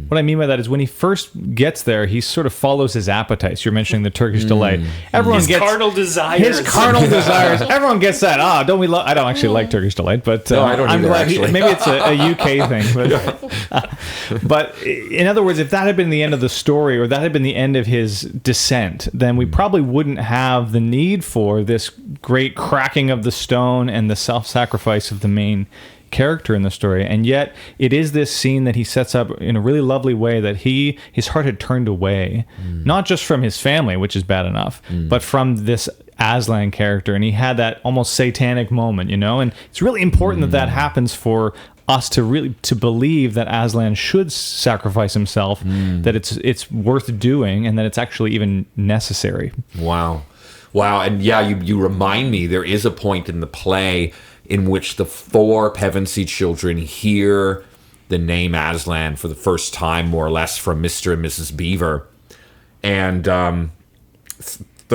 What I mean by that is when he first gets there, he sort of follows his appetites. You're mentioning the Turkish Delight. Everyone gets carnal desires. His carnal desires. Everyone gets that. I don't actually like Turkish Delight, but no, I don't I'm either, glad actually. maybe it's a UK thing. But in other words, if that had been the end of the story, or that had been the end of his descent, then we probably wouldn't have the need for this great cracking of the stone and the self-sacrifice of the main character in the story. And yet it is this scene that he sets up in a really lovely way, that his heart had turned away, not just from his family, which is bad enough, but from this Aslan character, and he had that almost satanic moment, and it's really important that happens for us to believe that Aslan should sacrifice himself, that it's worth doing, and that it's actually even necessary. Wow, and you remind me, there is a point in the play in which the 4 Pevensey children hear the name Aslan for the first time, more or less, from Mr. and Mrs. Beaver. And the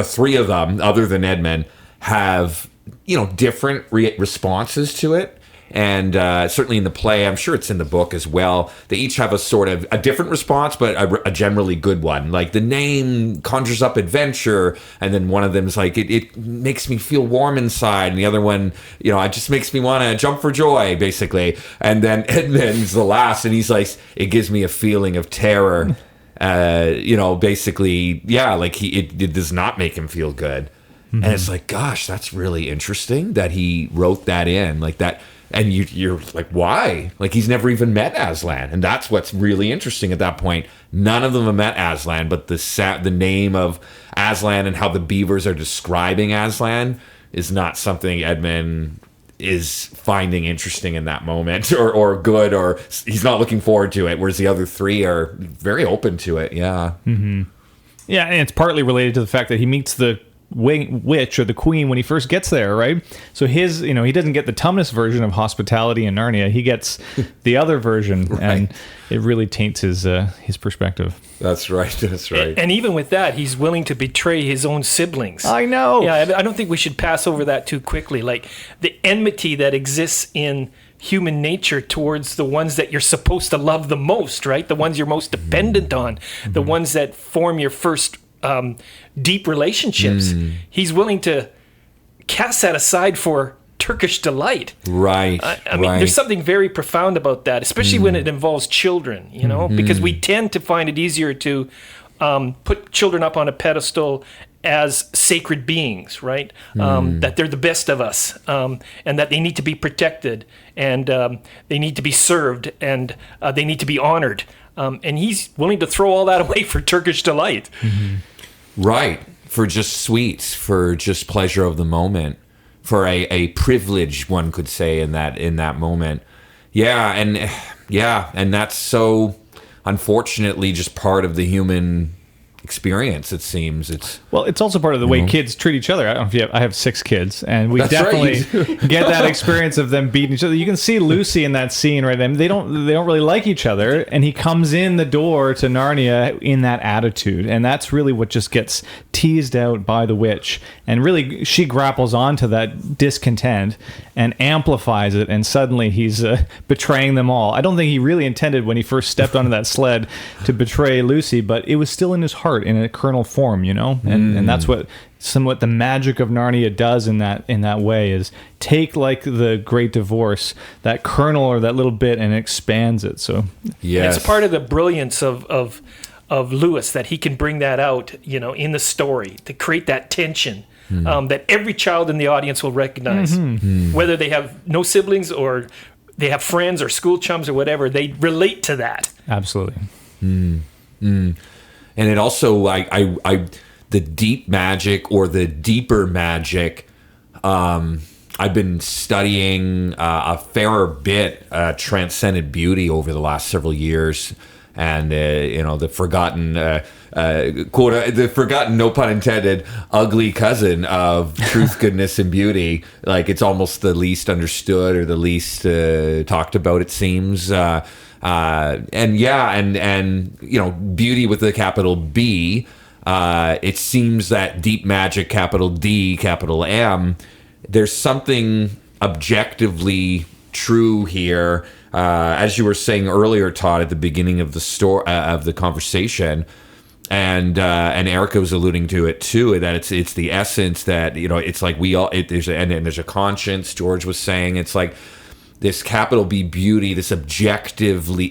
3 of them, other than Edmund, have, different responses to it. And certainly in the play, I'm sure it's in the book as well, they each have a sort of a different response, but a generally good one. Like the name conjures up adventure, and then one of them is like, it makes me feel warm inside, and the other one, it just makes me want to jump for joy, basically. And then Edmund's the last, and he's like, it gives me a feeling of terror. Basically, like it does not make him feel good. And it's like, gosh, that's really interesting that he wrote that in like that. And you're like, why? Like, he's never even met Aslan. And that's what's really interesting at that point. None of them have met Aslan, but the name of Aslan and how the beavers are describing Aslan is not something Edmund is finding interesting in that moment or good, or he's not looking forward to it, whereas the other 3 are very open to it. Yeah. Yeah, and it's partly related to the fact that he meets the witch or the queen when he first gets there, right? So his, he doesn't get the Tumnus version of hospitality in Narnia. He gets the other version, right. And it really taints his perspective. That's right. And even with that, he's willing to betray his own siblings. I know. Yeah, I don't think we should pass over that too quickly. Like the enmity that exists in human nature towards the ones that you're supposed to love the most, right? The ones you're most dependent on, the ones that form your first deep relationships. He's willing to cast that aside for Turkish Delight. Right. I mean, there's something very profound about that, especially when it involves children, because we tend to find it easier to put children up on a pedestal as sacred beings, right? That they're the best of us, and that they need to be protected, and they need to be served, and they need to be honored. And he's willing to throw all that away for Turkish Delight. Right. For just sweets, for just pleasure of the moment, for a privilege, one could say, in that moment. And that's so unfortunately just part of the human experience. It seems it's also part of the way kids treat each other. I don't know if you have, I have 6 kids, and we That's definitely right. get that experience of them beating each other. You can see Lucy in that scene, right? And they don't really like each other, and he comes in the door to Narnia in that attitude, and that's really what just gets teased out by the witch, and really she grapples onto that discontent and amplifies it, and suddenly he's betraying them all. I don't think he really intended when he first stepped onto that sled to betray Lucy, but it was still in his heart in a kernel form, you know, and that's what somewhat the magic of Narnia does in that way, is take, like the Great Divorce, that kernel or that little bit, and expands it. So yes. It's part of the brilliance of Lewis, that he can bring that out, you know, in the story to create that tension that every child in the audience will recognize, whether they have no siblings or they have friends or school chums or whatever. They relate to that. absolutely. And it also, the deep magic or the deeper magic, I've been studying a fair bit transcendent beauty over the last several years, and the forgotten the forgotten, no pun intended, ugly cousin of truth, goodness, and beauty. Like, it's almost the least understood or the least talked about, it seems. And beauty with a capital B. It seems that deep magic, capital D, capital M, there's something objectively true here. As you were saying earlier, Todd, at the beginning of the story of the conversation, and Erica was alluding to it too, that it's the essence that, it's like we all, there's a conscience. George was saying it's like this capital B beauty, this objectively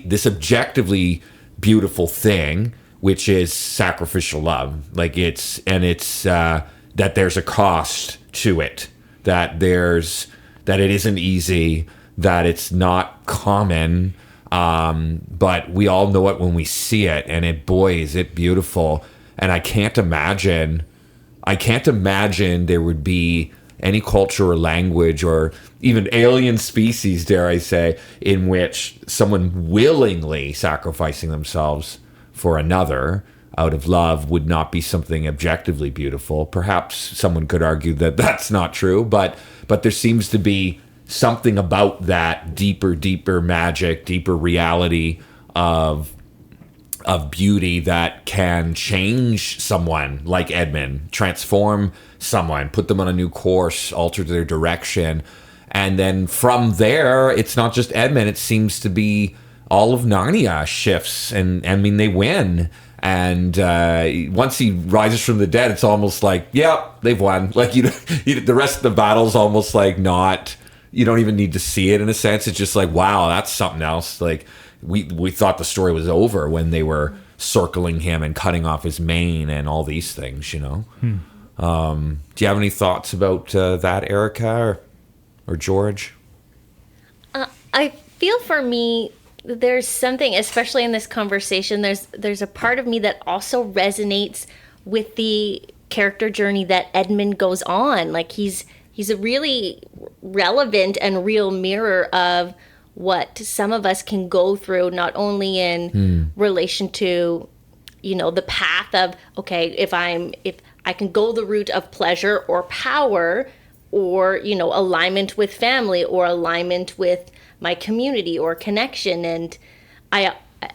beautiful thing, which is sacrificial love. Like it's that there's a cost to it, that it isn't easy, that it's not common, but we all know it when we see it, and boy, is it beautiful. And I can't imagine there would be any culture or language or even alien species, dare I say, in which someone willingly sacrificing themselves for another out of love would not be something objectively beautiful. Perhaps someone could argue that that's not true, but there seems to be something about that deeper magic, deeper reality of beauty that can change someone like Edmund, transform someone, put them on a new course, alter their direction. And then from there, it's not just Edmund, it seems to be all of Narnia shifts, and I mean, they win. And once he rises from the dead, it's almost like, yeah, they've won. Like, the rest of the battle's almost like not, you don't even need to see it in a sense. It's just like, wow, that's something else. Like, we thought the story was over when they were circling him and cutting off his mane and all these things, Do you have any thoughts about that, Erica or George? I feel for me, there's something, especially in this conversation, there's a part of me that also resonates with the character journey that Edmund goes on. Like, he's a really relevant and real mirror of what some of us can go through, not only in relation to, the path of, okay, if I can go the route of pleasure or power, or, alignment with family, or alignment with my community or connection. And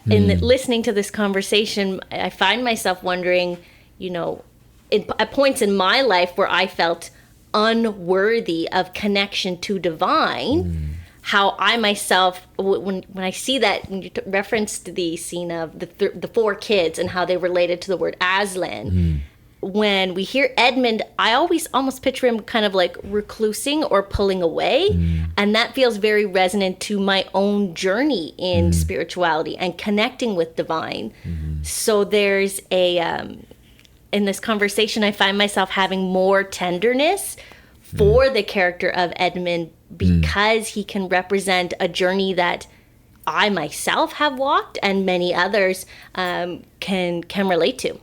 listening to this conversation, I find myself wondering, at points in my life where I felt unworthy of connection to divine, how I myself, when I see that, when you referenced the scene of the 4 kids and how they related to the word Aslan, when we hear Edmund, I always almost picture him kind of like reclusing or pulling away. And that feels very resonant to my own journey in spirituality and connecting with divine. So there's in this conversation, I find myself having more tenderness for the character of Edmund, because he can represent a journey that I myself have walked and many others can relate to.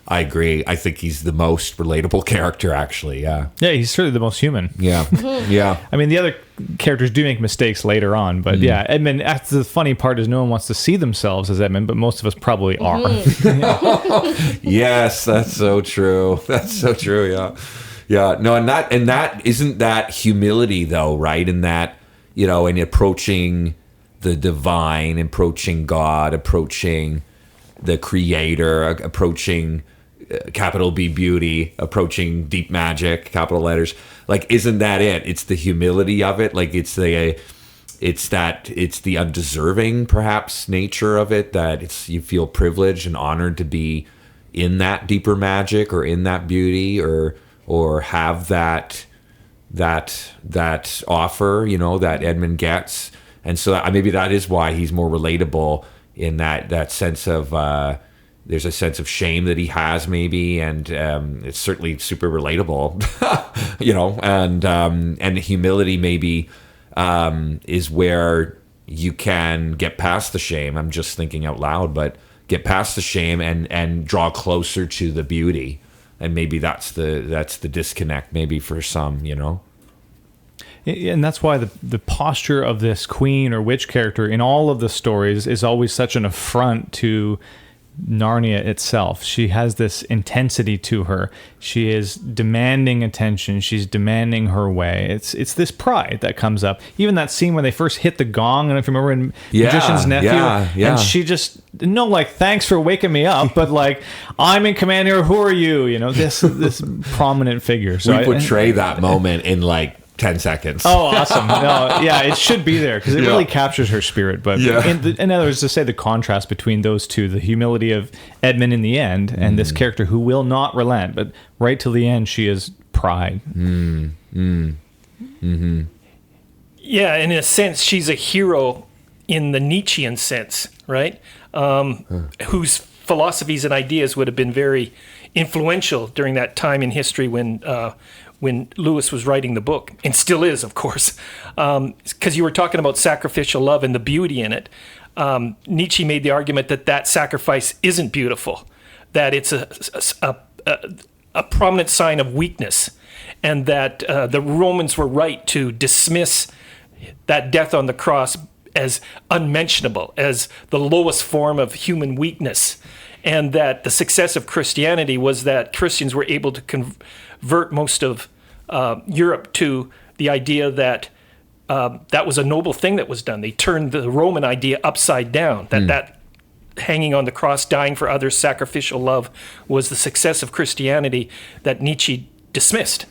I agree. I think he's the most relatable character, actually. Yeah. Yeah, he's certainly the most human. Yeah. Yeah. I mean, the other characters do make mistakes later on, but yeah, Edmund, that's the funny part is no one wants to see themselves as Edmund, but most of us probably are. Yes, that's so true. That's so true. Yeah. Yeah. No, and that isn't that humility though, right? In that, you know, in approaching the divine, approaching God, approaching the creator, approaching capital B beauty, approaching deep magic, capital letters. Like, isn't that it? It's the humility of it. Like, it's the undeserving, perhaps, nature of it, that you feel privileged and honored to be in that deeper magic or in that beauty or have that offer, you know, that Edmund gets. And so maybe that is why he's more relatable in that sense of there's a sense of shame that he has, maybe, and it's certainly super relatable, you know, and humility maybe is where you can get past the shame. I'm just thinking out loud, but get past the shame and draw closer to the beauty, and maybe that's the disconnect, maybe for some, you know. And that's why the posture of this queen or witch character in all of the stories is always such an affront to Narnia itself. She has this intensity to her. She is demanding attention. She's demanding her way. It's this pride that comes up. Even that scene when they first hit the gong, I don't know if you remember, in Magician's Nephew. Yeah. And she just, no, like, thanks for waking me up, but like, I'm in command here. Who are you? You know, this prominent figure. So we portray that moment in like 10 seconds. Oh, awesome. No, yeah, it should be there because it really captures her spirit. But in other words, to say the contrast between those two, the humility of Edmund in the end and this character who will not relent, but right till the end, she is pride. Yeah, in a sense, she's a hero in the Nietzschean sense, right? Whose philosophies and ideas would have been very influential during that time in history when Lewis was writing the book, and still is, of course, because you were talking about sacrificial love and the beauty in it. Nietzsche made the argument that sacrifice isn't beautiful, that it's a prominent sign of weakness, and that the Romans were right to dismiss that death on the cross as unmentionable, as the lowest form of human weakness, and that the success of Christianity was that Christians were able to convert most of Europe to the idea that that was a noble thing that was done. They turned the Roman idea upside down, that hanging on the cross, dying for others, sacrificial love was the success of Christianity that Nietzsche dismissed.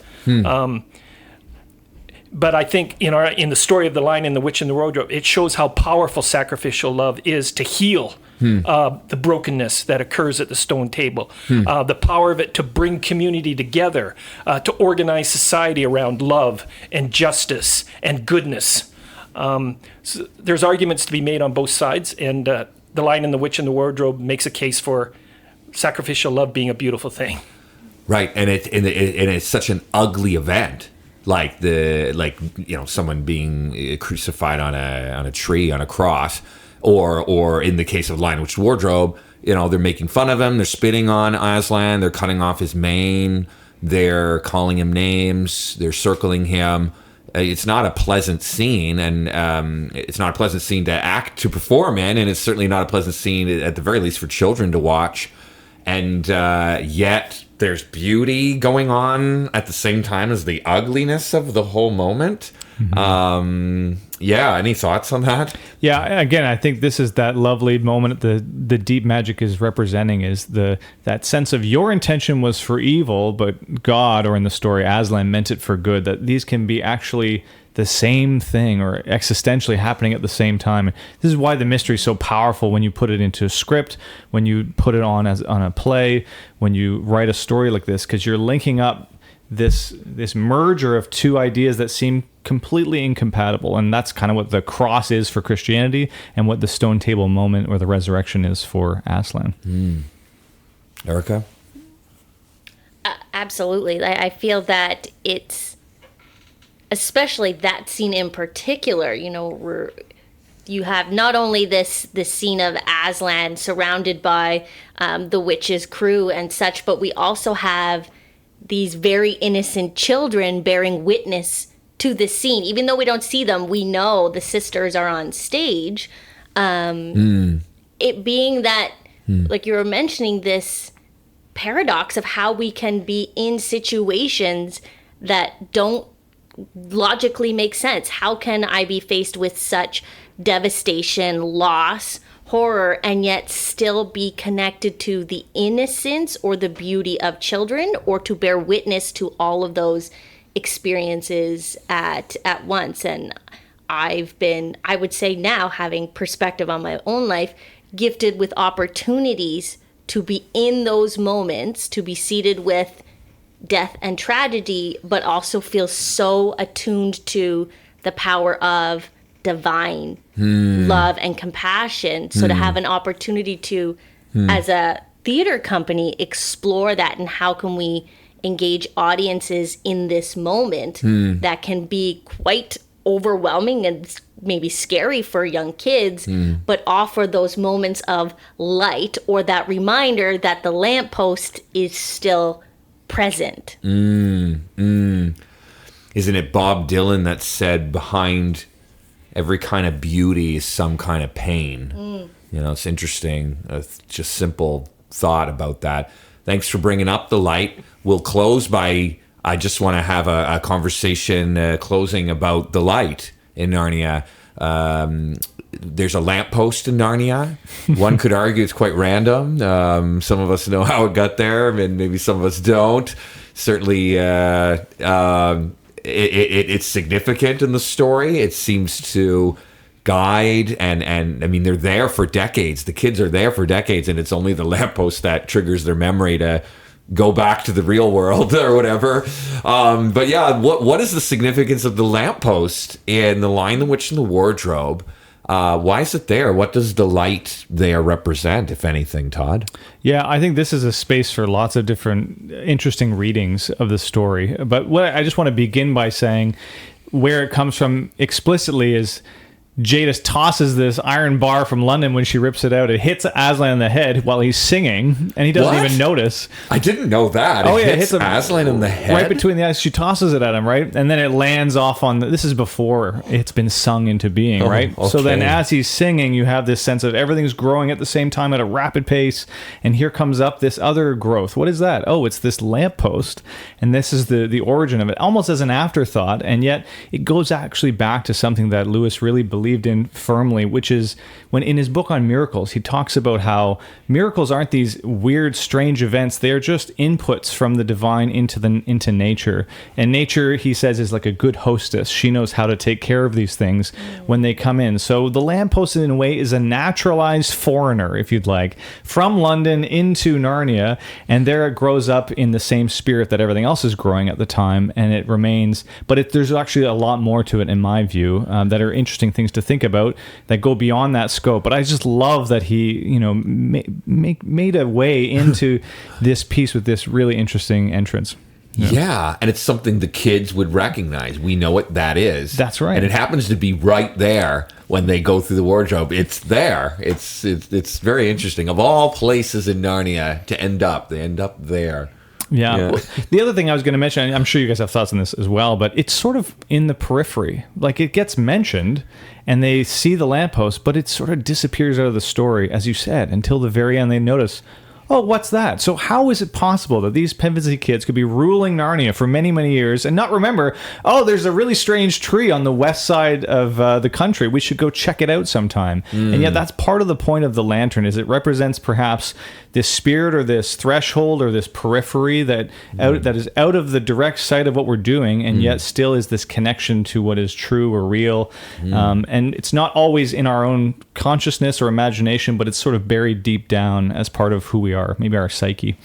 But I think in the story of The Lion and the Witch and the Wardrobe, it shows how powerful sacrificial love is to heal the brokenness that occurs at the stone table, the power of it to bring community together, to organize society around love and justice and goodness. So there's arguments to be made on both sides, and The Lion and the Witch and the Wardrobe makes a case for sacrificial love being a beautiful thing. Right, and it's such an ugly event. Like someone being crucified on a tree, on a cross, or in the case of Lion, Witch, Wardrobe, they're making fun of him, they're spitting on Aslan, they're cutting off his mane, they're calling him names, they're circling him. It's not a pleasant scene, and it's not a pleasant scene to perform in, and it's certainly not a pleasant scene, at the very least, for children to watch. And yet there's beauty going on at the same time as the ugliness of the whole moment. Any thoughts on that? Yeah, again, I think this is that lovely moment the deep magic is representing, is that sense of your intention was for evil, but God, or in the story Aslan, meant it for good, that these can be actually the same thing or existentially happening at the same time. This is why the mystery is so powerful when you put it into a script, when you put it on a play, when you write a story like this, because you're linking up this merger of two ideas that seem completely incompatible. And that's kind of what the cross is for Christianity and what the stone table moment or the resurrection is for Aslan. Erica? Absolutely. I feel that it's, especially that scene in particular, where you have not only this scene of Aslan surrounded by the witch's crew and such, but we also have these very innocent children bearing witness to this scene. Even though we don't see them, we know the sisters are on stage. It being that, like you were mentioning, this paradox of how we can be in situations that don't logically make sense. How can I be faced with such devastation, loss, horror, and yet still be connected to the innocence or the beauty of children, or to bear witness to all of those experiences at once? And I've been, I would say now, having perspective on my own life, gifted with opportunities to be in those moments, to be seated with death and tragedy, but also feel so attuned to the power of divine love and compassion. So to have an opportunity to, as a theater company, explore that, and how can we engage audiences in this moment that can be quite overwhelming and maybe scary for young kids, but offer those moments of light, or that reminder that the lamppost is still present. Isn't it Bob Dylan that said, behind every kind of beauty is some kind of pain? You know, it's interesting. Just simple thought about that. Thanks for bringing up the light. We'll close by, I just want to have a conversation closing about the light in Narnia. There's a lamppost in Narnia. One could argue it's quite random. Some of us know how it got there, and maybe some of us don't. Certainly, it's significant in the story. It seems to guide, and I mean, they're there for decades. The kids are there for decades, and it's only the lamppost that triggers their memory to go back to the real world or whatever. But yeah, what is the significance of the lamppost in The Lion, the Witch, and the Wardrobe? Why is it there? What does the light there represent, if anything, Todd? Yeah, I think this is a space for lots of different interesting readings of the story. But what I just want to begin by saying, where it comes from explicitly is Jadis tosses this iron bar from London when she rips it out. It hits Aslan in the head while he's singing, and he doesn't even notice. I didn't know that. It hits him Aslan in the head? Right between the eyes. She tosses it at him, right? And then it lands off on... This is before it's been sung into being, right? Okay. So then as he's singing, you have this sense of everything's growing at the same time at a rapid pace, and here comes up this other growth. What is that? Oh, it's this lamppost, and this is the origin of it, almost as an afterthought, and yet it goes actually back to something that Lewis really believed in firmly, which is when in his book on miracles, he talks about how miracles aren't these weird, strange events. They are just inputs from the divine into nature. And nature, he says, is like a good hostess. She knows how to take care of these things when they come in. So the lamppost, in a way, is a naturalized foreigner, if you'd like, from London into Narnia, and there it grows up in the same spirit that everything else is growing at the time, and it remains. But there's actually a lot more to it, in my view, that are interesting things to think about that go beyond that scope. But I just love that he, made a way into this piece with this really interesting entrance. Yeah, and it's something the kids would recognize. We know what that is. That's right. And it happens to be right there when they go through the wardrobe. It's there. It's very interesting. Of all places in Narnia to end up, they end up there. Yeah. Well, the other thing I was going to mention, I'm sure you guys have thoughts on this as well, but it's sort of in the periphery. Like, it gets mentioned and they see the lamppost, but it sort of disappears out of the story, as you said, until the very end they notice, oh, what's that? So how is it possible that these Pevensey kids could be ruling Narnia for many, many years and not remember, oh, there's a really strange tree on the west side of the country. We should go check it out sometime. And yet that's part of the point of the lantern, is it represents perhaps this spirit or this threshold or this periphery that is out of the direct sight of what we're doing, and yet still is this connection to what is true or real. And it's not always in our own consciousness or imagination, but it's sort of buried deep down as part of who we are, maybe our psyche.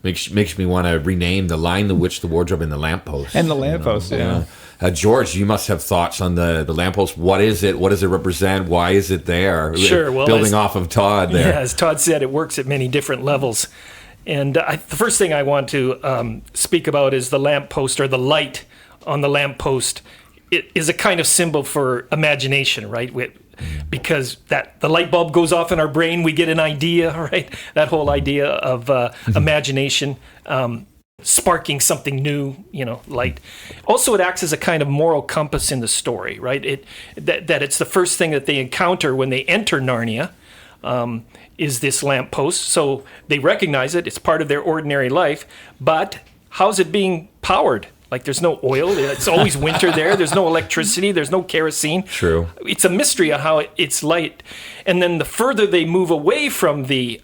Makes me want to rename The Lion, the Witch, the Wardrobe, and the Lamppost. And the Lamppost, yeah. George, you must have thoughts on the lamppost. What is it? What does it represent? Why is it there? Sure. Well, building off of Todd there. Yeah, as Todd said, it works at many different levels. And the first thing I want to speak about is the lamppost, or the light on the lamppost, it is a kind of symbol for imagination, right? Because the light bulb goes off in our brain, we get an idea, right? That whole idea of imagination, sparking something new, light. Also, it acts as a kind of moral compass in the story, right? That it's the first thing that they encounter when they enter Narnia, is this lamppost. So they recognize it; it's part of their ordinary life. But how's it being powered? Like, there's no oil. It's always winter there. There's no electricity. There's no kerosene. True. It's a mystery on how it's light. And then the further they move away from the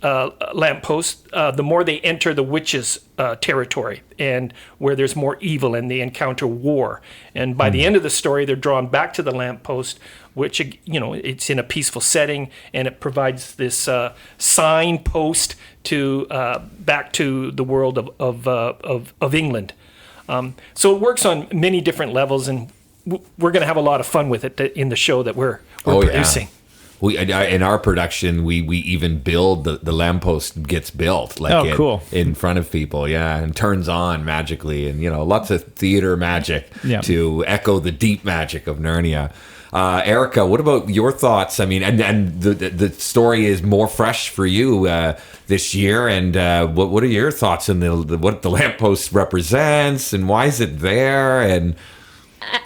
lamppost, the more they enter the witches' territory, and where there's more evil, and they encounter war. And by the end of the story, they're drawn back to the lamppost, which, it's in a peaceful setting, and it provides this signpost to back to the world of England. So it works on many different levels, and we're going to have a lot of fun with it in the show that we're producing. Yeah. In our production, we even build the lamppost gets built cool. in front of people, and turns on magically, and lots of theater magic to echo the deep magic of Narnia. Erica, what about your thoughts? I mean, and the story is more fresh for you this year, and what are your thoughts on what the lamppost represents, and why is it there? And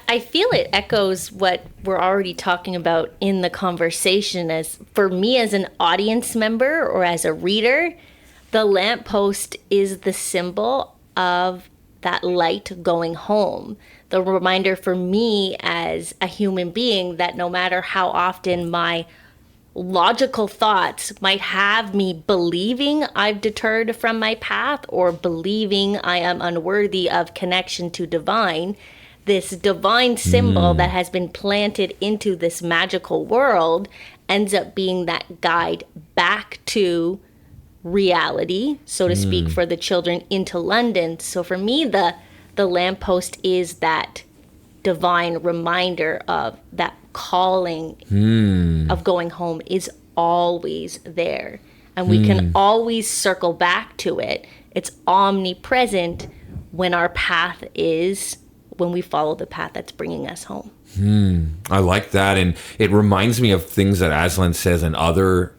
I feel it echoes what we're already talking about in the conversation. As for me, as an audience member or as a reader, the lamppost is the symbol of that light going home. The reminder for me as a human being that no matter how often my logical thoughts might have me believing I've deterred from my path, or believing I am unworthy of connection to divine, this divine symbol that has been planted into this magical world ends up being that guide back to reality, so to speak, for the children into London. So for me, the lamppost is that divine reminder of that calling of going home is always there. And we can always circle back to it. It's omnipresent when we follow the path that's bringing us home. I like that. And it reminds me of things that Aslan says in other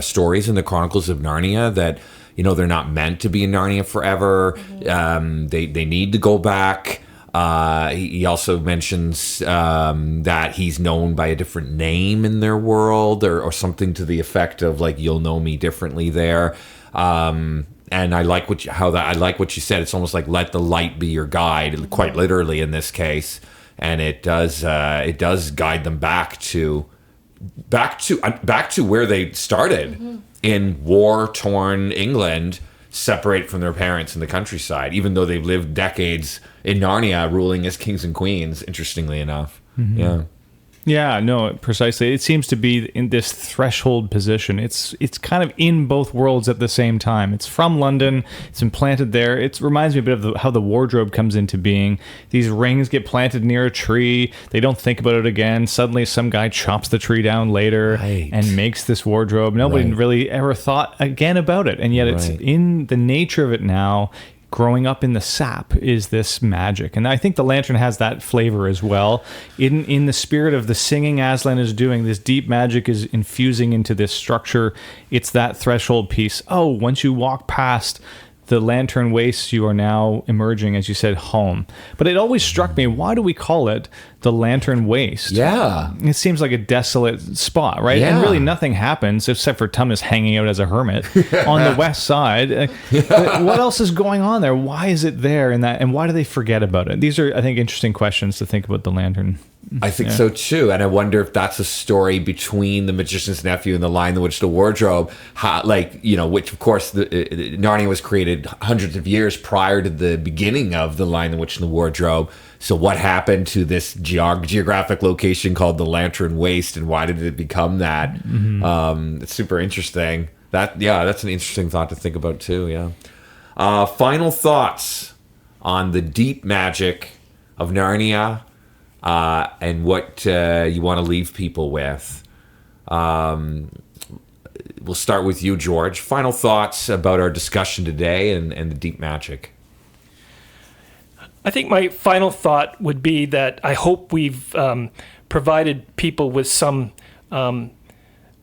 stories in the Chronicles of Narnia, that they're not meant to be in Narnia forever. They need to go back. He also mentions that he's known by a different name in their world, or something to the effect of like, you'll know me differently there. And I like what you said. It's almost like let the light be your guide, quite literally in this case. And it does guide them back to where they started, in war-torn England, separate from their parents in the countryside, even though they've lived decades in Narnia ruling as kings and queens, interestingly enough. Yeah, no, precisely. It seems to be in this threshold position. It's kind of in both worlds at the same time. It's from London. It's implanted there. It reminds me a bit of how the wardrobe comes into being. These rings get planted near a tree. They don't think about it again. Suddenly some guy chops the tree down later and makes this wardrobe. Nobody really ever thought again about it. And yet it's in the nature of it now. Growing up in the sap is this magic. And I think the lantern has that flavor as well. In the spirit of the singing Aslan is doing, this deep magic is infusing into this structure. It's that threshold piece. Oh, once you walk past the lantern waste, you are now emerging, as you said, home. But it always struck me, why do we call it the lantern waste? Yeah. It seems like a desolate spot, right? Yeah. And really nothing happens except for Thomas hanging out as a hermit on the west side. But what else is going on there? Why is it there? And why do they forget about it? These are, I think, interesting questions to think about the lantern. I think so too, and I wonder if that's a story between the Magician's Nephew and the Lion, the Witch, the Wardrobe. Which of course Narnia was created hundreds of years prior to the beginning of the Lion, the Witch, and the Wardrobe. So what happened to this geographic location called the Lantern Waste, and why did it become that? It's super interesting. That's an interesting thought to think about too. Yeah. Final thoughts on the deep magic of Narnia. And what you want to leave people with. We'll start with you, George. Final thoughts about our discussion today and the deep magic. I think my final thought would be that I hope we've provided people with some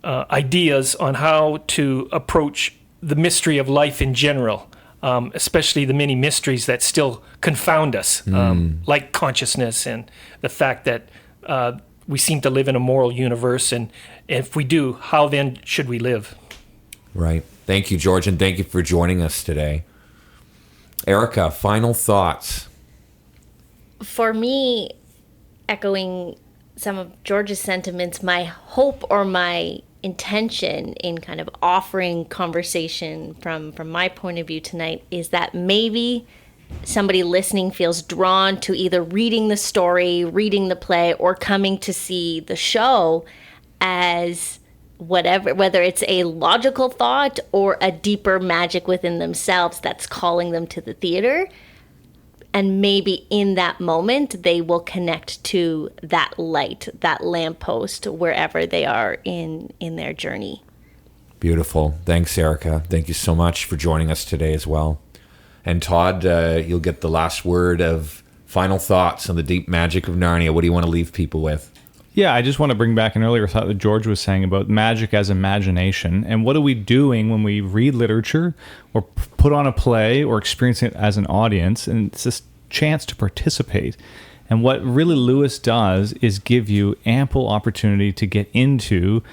ideas on how to approach the mystery of life in general, especially the many mysteries that still confound us, like consciousness and the fact that we seem to live in a moral universe. And if we do, how then should we live? Right. Thank you, George, and thank you for joining us today. Erica, final thoughts? For me, echoing some of George's sentiments, my hope or my intention in kind of offering conversation from my point of view tonight is that maybe somebody listening feels drawn to either reading the story, reading the play, or coming to see the show as whatever, whether it's a logical thought or a deeper magic within themselves that's calling them to the theater. And maybe in that moment, they will connect to that light, that lamppost, wherever they are in their journey. Beautiful. Thanks, Erica. Thank you so much for joining us today as well. And Todd, you'll get the last word of final thoughts on the deep magic of Narnia. What do you want to leave people with? Yeah, I just want to bring back an earlier thought that George was saying about magic as imagination. And what are we doing when we read literature or put on a play or experience it as an audience? And it's this chance to participate. And what really Lewis does is give you ample opportunity to get into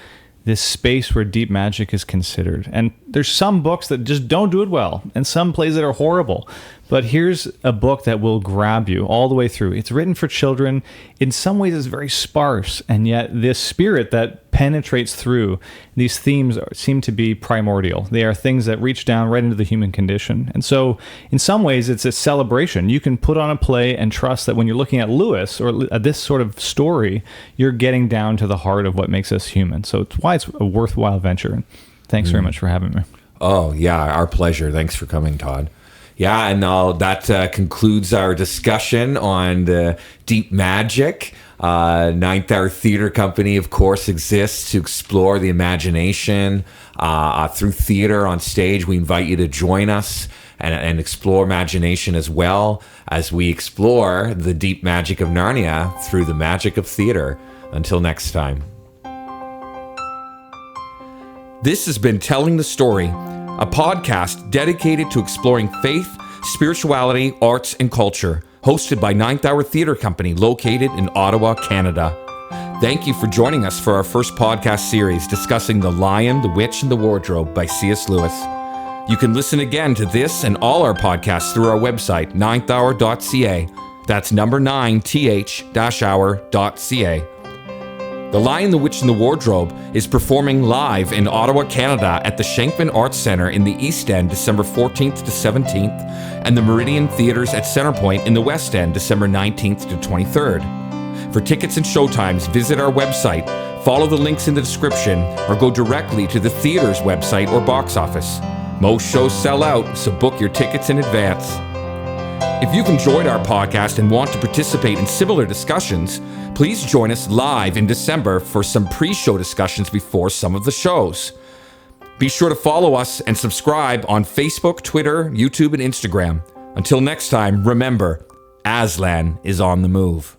this space where deep magic is considered. And there's some books that just don't do it well, and some plays that are horrible. But here's a book that will grab you all the way through. It's written for children. In some ways, it's very sparse, and yet this spirit that penetrates through these themes seem to be primordial. They are things that reach down right into the human condition. And so in some ways, it's a celebration. You can put on a play and trust that when you're looking at Lewis or at this sort of story, you're getting down to the heart of what makes us human. So it's why it's a worthwhile venture. Thanks very much for having me. Oh, yeah, our pleasure. Thanks for coming, Todd. Yeah, and that concludes our discussion on the deep magic. Ninth Hour Theatre Company, of course, exists to explore the imagination through theater on stage. We invite you to join us and explore imagination as well as we explore the deep magic of Narnia through the magic of theater. Until next time. This has been Telling the Story, a podcast dedicated to exploring faith, spirituality, arts, and culture, hosted by Ninth Hour Theatre Company, located in Ottawa, Canada. Thank you for joining us for our first podcast series discussing The Lion, the Witch, and the Wardrobe by C.S. Lewis. You can listen again to this and all our podcasts through our website, ninthhour.ca. That's number 9th-hour.ca. The Lion, the Witch, and the Wardrobe is performing live in Ottawa, Canada at the Shankman Arts Centre in the East End, December 14th to 17th, and the Meridian Theatres at Centrepoint in the West End, December 19th to 23rd. For tickets and showtimes, visit our website, follow the links in the description, or go directly to the theater's website or box office. Most shows sell out, so book your tickets in advance. If you've enjoyed our podcast and want to participate in similar discussions, please join us live in December for some pre-show discussions before some of the shows. Be sure to follow us and subscribe on Facebook, Twitter, YouTube, and Instagram. Until next time, remember, Aslan is on the move.